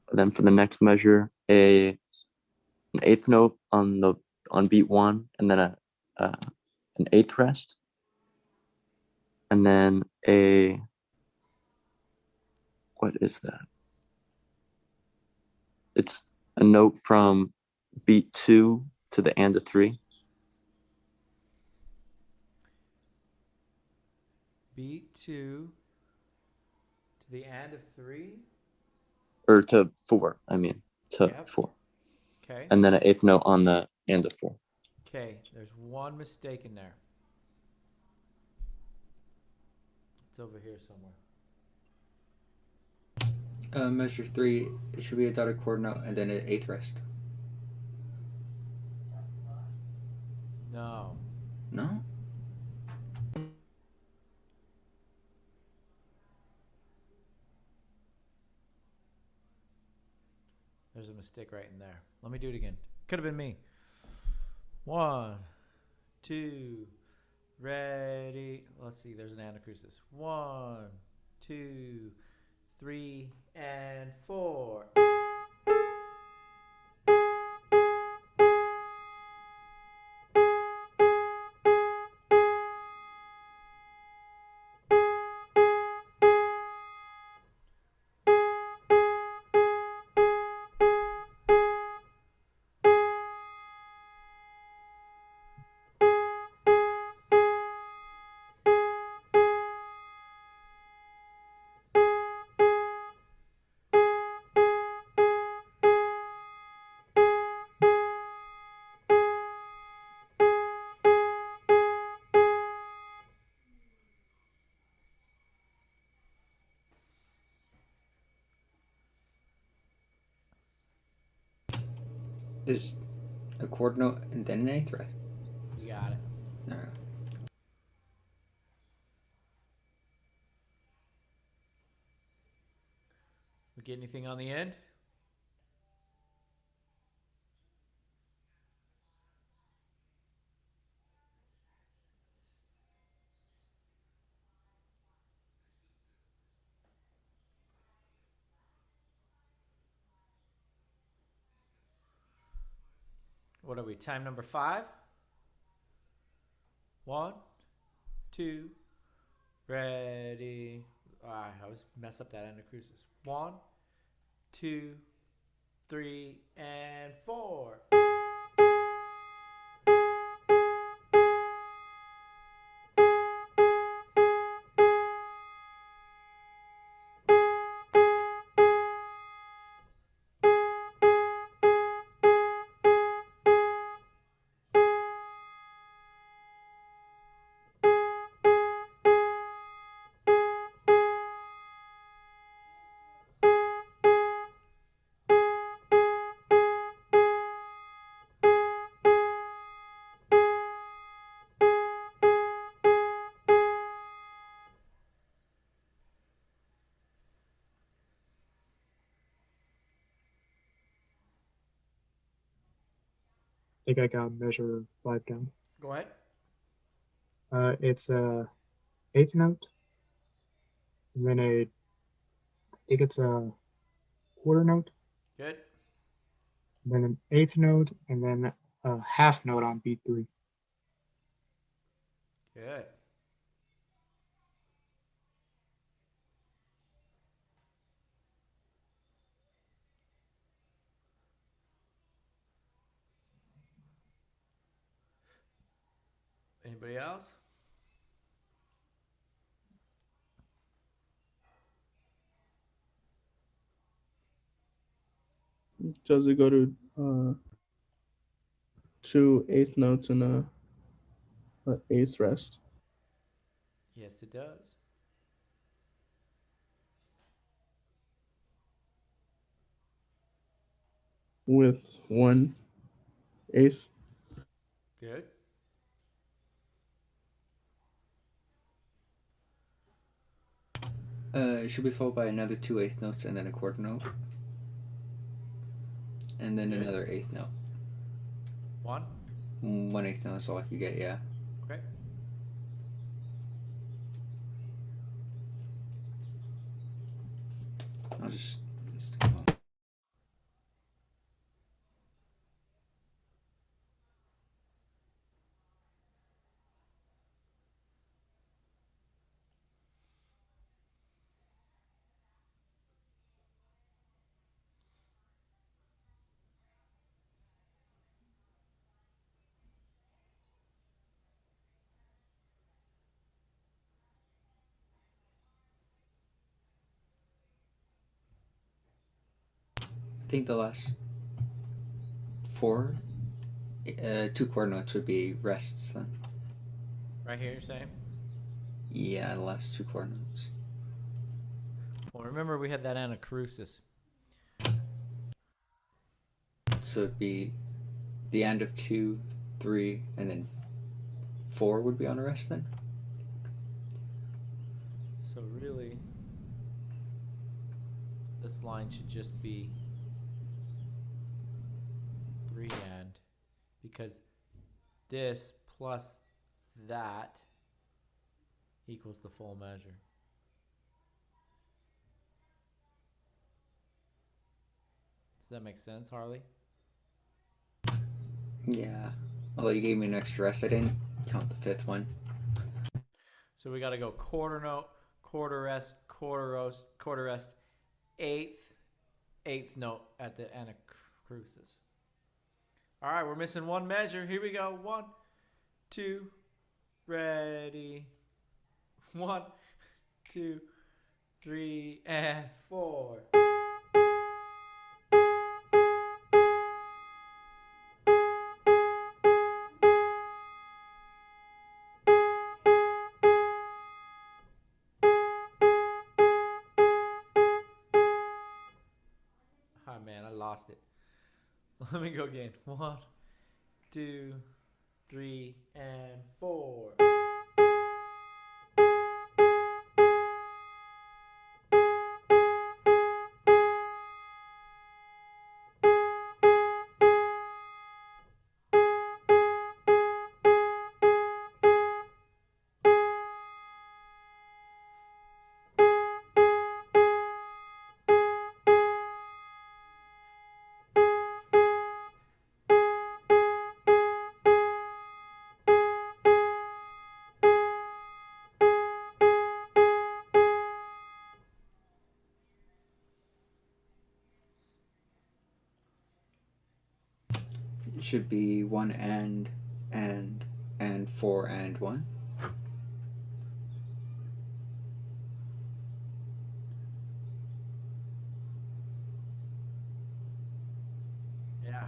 And then for the next measure, an eighth note on beat 1, and then an eighth rest, and then what is that? It's a note from beat 2 to the and of 3. Beat 2 to the and of 3. Or to 4, I mean, to Yep. 4. Okay. And then an eighth note on the and of 4. Okay, there's one mistake in there. It's over here somewhere. Measure 3, it should be a dotted quarter note and then an eighth rest. No. No? There's a mistake right in there. Let me do it again. Could have been me. 1, 2, ready. Let's see, there's an anacrusis. 1, 2, 3, and 4. Is a quarter note and then an eighth rest. You got it. All right. We get anything on the end? What are we? Time number 5. 1, 2, ready. I always mess up that anacrusis. 1, 2, 3, and 4. I think I got measure 5 down. Go ahead. It's a eighth note, and then I think it's a quarter note, Good. and then an eighth note, and then a half note on beat 3. Good. Anybody else? Does it go to 2 eighth notes and a eighth rest? Yes, it does. With 1 eighth. Good. It should be followed by another 2 eighth notes and then a quarter note. And then another eighth note. 1? 1 eighth note is all I could get, yeah. Okay. I'll just I think the last 4, 2 quarter notes would be rests then. Right here, you're saying? Yeah, the last 2 quarter notes. Well, remember we had that anacrusis. So it'd be the end of 2, 3, and then 4 would be on a rest then? So really, this line should just be 3 and, because this plus that equals the full measure. Does that make sense, Harley? Yeah. Although you gave me an extra rest, I didn't count the 5th one. So we got to go quarter note, quarter rest, quarter rest, eighth note at the anacrusis. All right, we're missing 1 measure. Here we go. 1, 2, ready. 1, 2, 3, and 4. Oh man, I lost it. Let me go again. 1, 2, 3, and 4. should be 1 and 4 and 1. Yeah.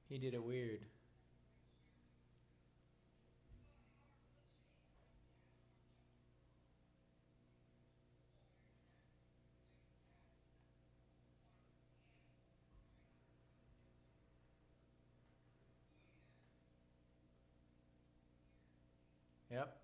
He did it weird. Yep.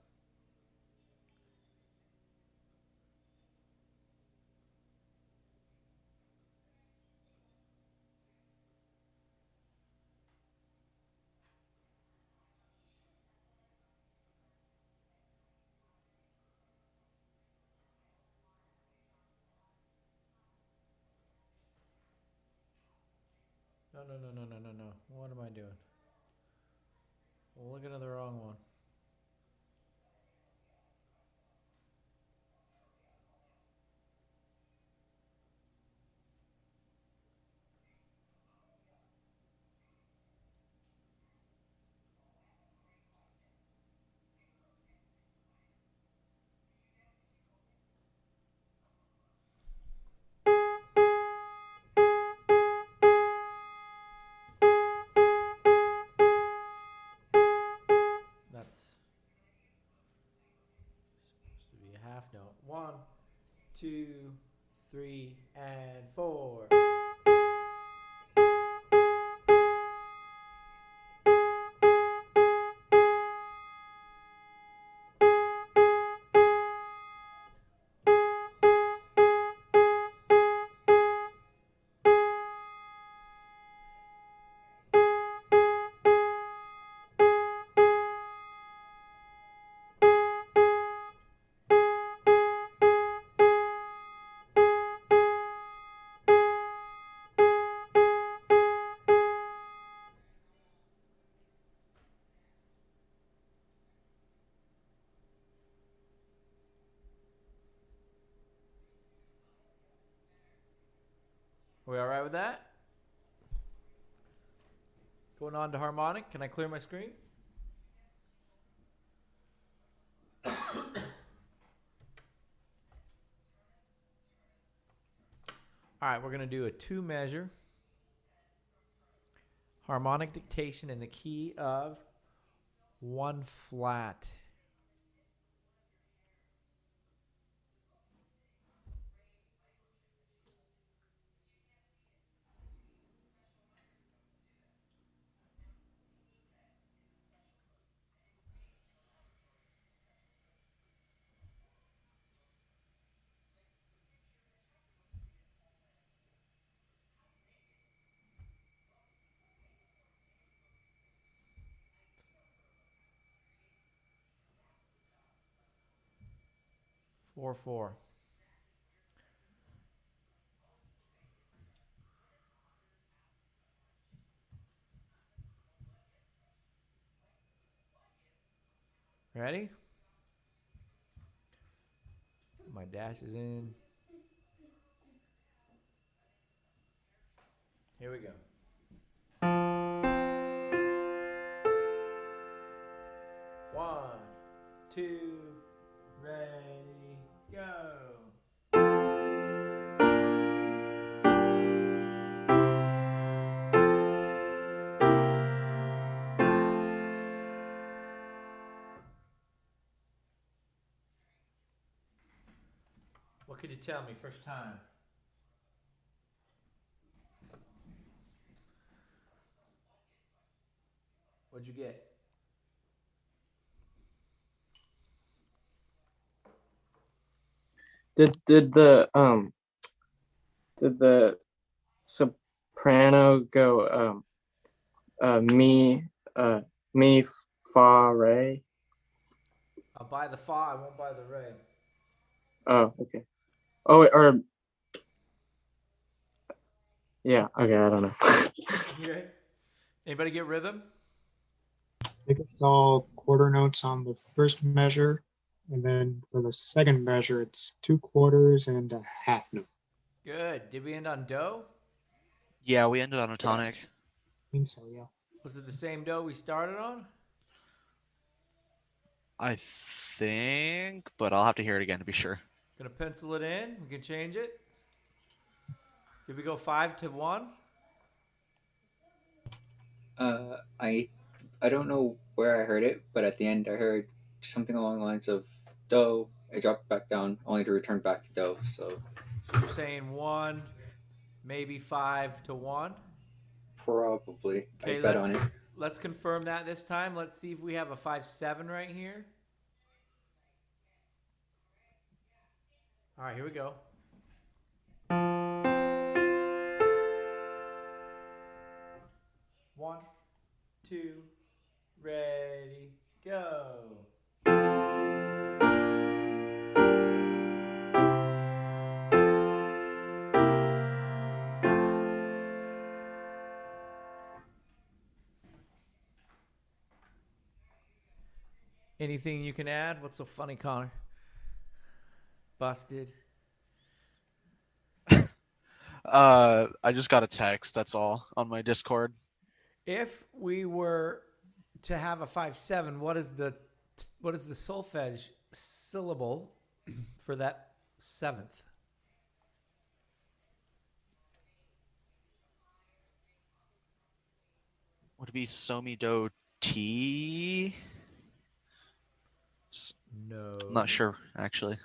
No, no, no, no, no, no, no. What am I doing? Well, looking at the wrong one. That's supposed to be a half note. 1, 2, 3, and 4. Are we all right with that? Going on to harmonic. Can I clear my screen? All right, we're going to do a 2-measure harmonic dictation in the key of 1 flat. Four, 4. Ready? My dash is in. Here we go. 1, 2, ready, go. What could you tell me first time? What'd you get? Did the soprano go mi fa re? I'll buy the fa, I won't buy the re. Oh, okay. Oh, or yeah, okay, I don't know. Okay. Anybody get rhythm? think it's all quarter notes on the first measure, and then for the second measure, it's 2/4 and a half note. Good. Did we end on do? Yeah, we ended on a tonic. I think so, yeah. Was it the same do we started on? I think, but I'll have to hear it again to be sure. Gonna pencil it in. We can change it. Did we go 5 to 1? I don't know where I heard it, but at the end I heard something along the lines of do. I dropped back down only to return back to do. So you're saying 1, maybe 5 to 1? Probably. Okay, I bet on it. Let's confirm that this time. Let's see if we have a 5/7 right here. All right, here we go. One, two, ready, go. Anything you can add? What's so funny, Connor? Busted. I just got a text, that's all, on my Discord. If we were to have a 5/7, what is the solfege syllable for that seventh? Would it be so-mi do ti? No. I'm not sure, actually.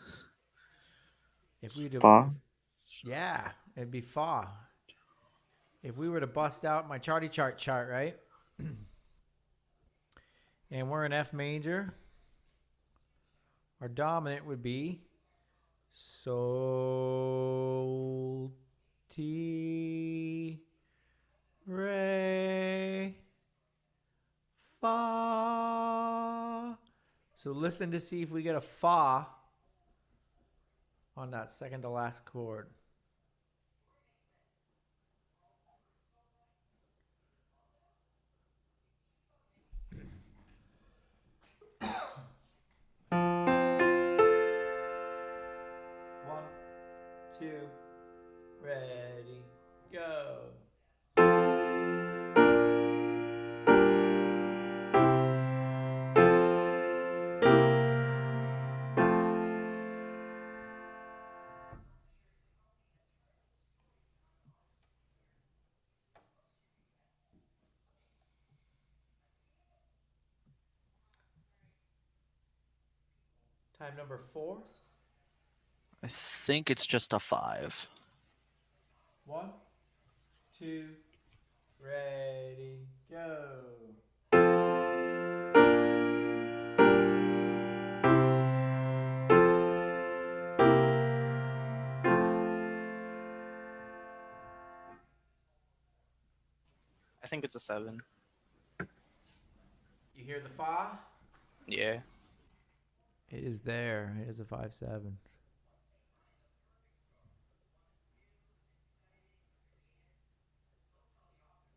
If we do, Fa? Yeah, it'd be fa. If we were to bust out my chart, right? And we're in F major, our dominant would be sol, ti, re, fa. So listen to see if we get a fa on that second to last chord. One, two, ready, go. Time number 4. I think it's just a 5. 1, 2, ready, go. I think it's a 7. You hear the fa? Yeah. It is there. It is a 5/7.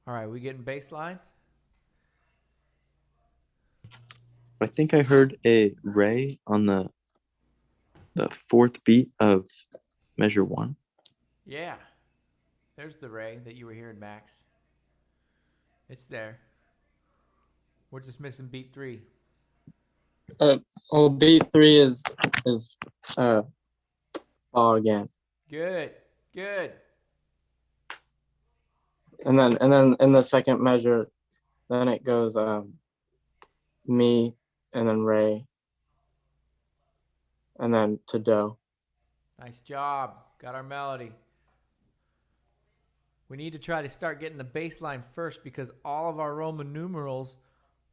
All right, we getting bass line? I think I heard a re on the fourth beat of measure 1. Yeah. There's the re that you were hearing, Max. It's there. We're just missing beat 3. Beat 3 is fa again. Good. And then in the second measure, then it goes mi and then re and then to do. Nice job. Got our melody. We need to try to start getting the bass line first because all of our Roman numerals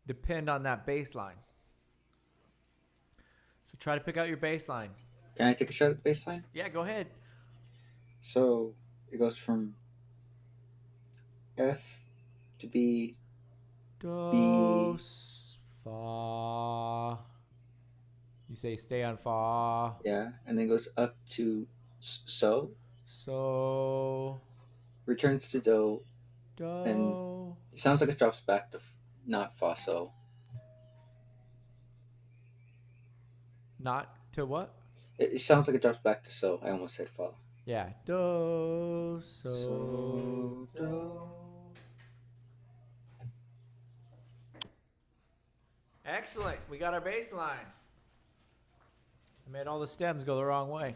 depend on that bass line. So try to pick out your bass line. Can I take a shot at the bass line? Yeah, go ahead. So it goes from F to B, Do, fa. You say stay on fa. Yeah, and then goes up to so. So. Returns to do. Do. And it sounds like it drops back to not fa so. Not to what? It sounds like it drops back to so. I almost said fa. Yeah. Do, So, do. Excellent. We got our bass line. I made all the stems go the wrong way.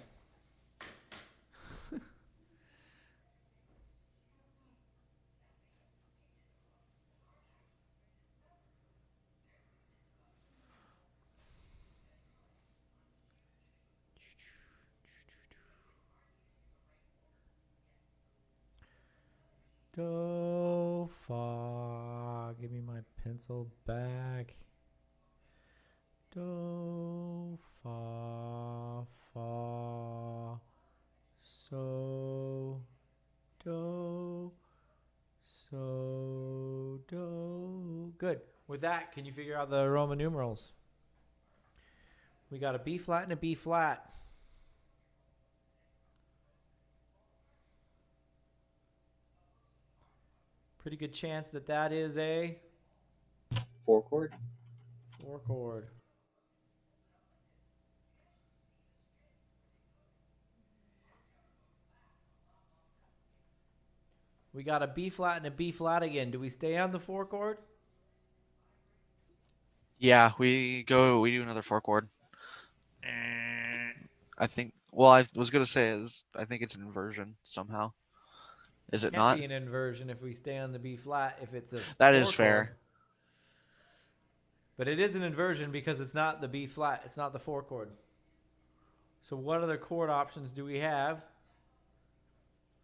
Do, fa. Give me my pencil back. Do, fa, fa. So, do, so, do. Good. With that, can you figure out the Roman numerals? We got a B flat and a B flat. Pretty good chance that that is a 4 chord. 4 chord. We got a B flat and a B flat again. Do we stay on the 4 chord? Yeah, we do another 4 chord. I think. Well, I was gonna say I think it's an inversion somehow. Is it Can't not? be an inversion if we stay on the B flat. If it's a That 4 is fair. chord. But it is an inversion because it's not the B flat. It's not the 4 chord. So what other chord options do we have?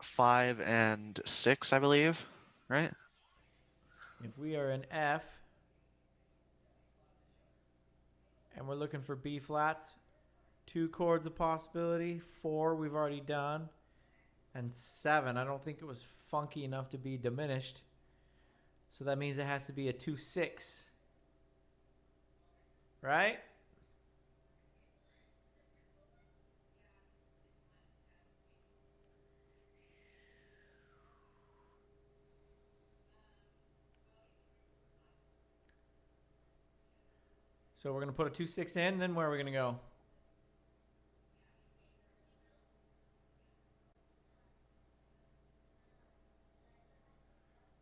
5 and 6, I believe. Right? If we are in F and we're looking for B flats, 2 chords a possibility, 4 we've already done, and 7. I don't think it was funky enough to be diminished. So that means it has to be a 2-6. Right? So we're going to put a 2-6 in, then where are we going to go?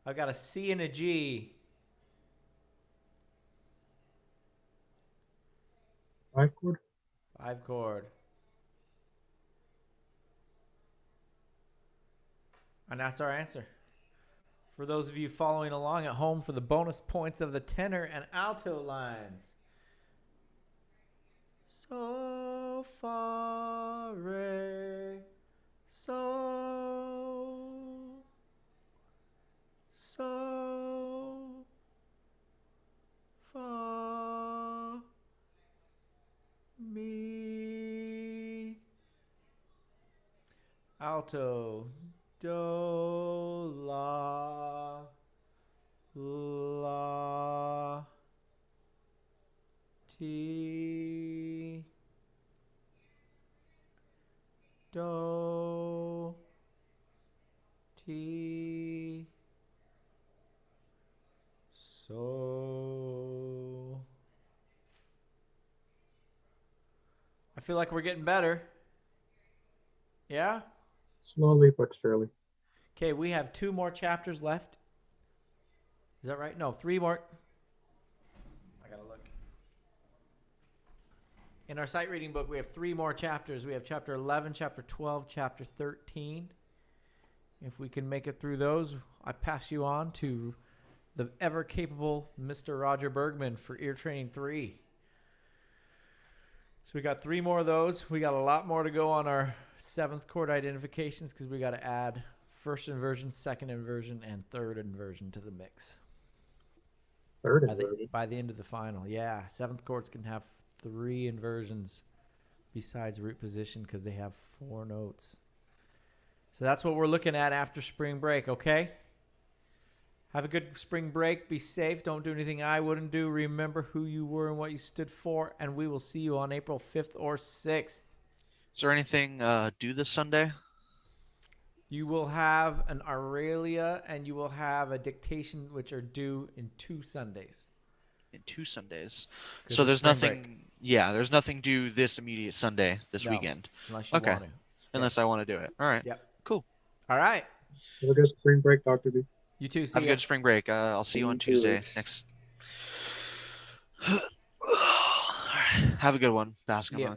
I've got a C and a G. 5 chord. 5 chord. And that's our answer. For those of you following along at home for the bonus points of the tenor and alto lines. So, fa, re, so, so, fa, mi, alto, do, la, la, ti, do, ti, so. I feel like we're getting better. Yeah? Slowly but surely. Okay, we have 2 more chapters left. Is that right? No, 3 more. I gotta look. In our sight reading book, we have 3 more chapters. We have chapter 11, chapter 12, chapter 13. If we can make it through those, I pass you on to the ever capable Mr. Roger Bergman for Ear Training 3. So we got 3 more of those. We got a lot more to go on our 7th chord identifications because we got to add first inversion, second inversion, and third inversion to the mix. Third inversion? By the end of the final. Yeah, 7th chords can have 3 inversions besides root position because they have 4 notes. So that's what we're looking at after spring break, okay? Have a good spring break. Be safe. Don't do anything I wouldn't do. Remember who you were and what you stood for. And we will see you on April 5th or 6th. Is there anything due this Sunday? You will have an Aurelia and you will have a dictation, which are due in 2 Sundays. in 2 Sundays. 'Cause So it's there's spring nothing. break. Yeah, there's nothing due this immediate Sunday this No, weekend. unless you Okay. want to. Unless I want to do it. All right. Yep. Cool. All right. Have a good spring break, Dr. B. You too. See Have a ya. good spring break. I'll see you on 2 Tuesday weeks. next. Have a good one, Bascom. Yeah.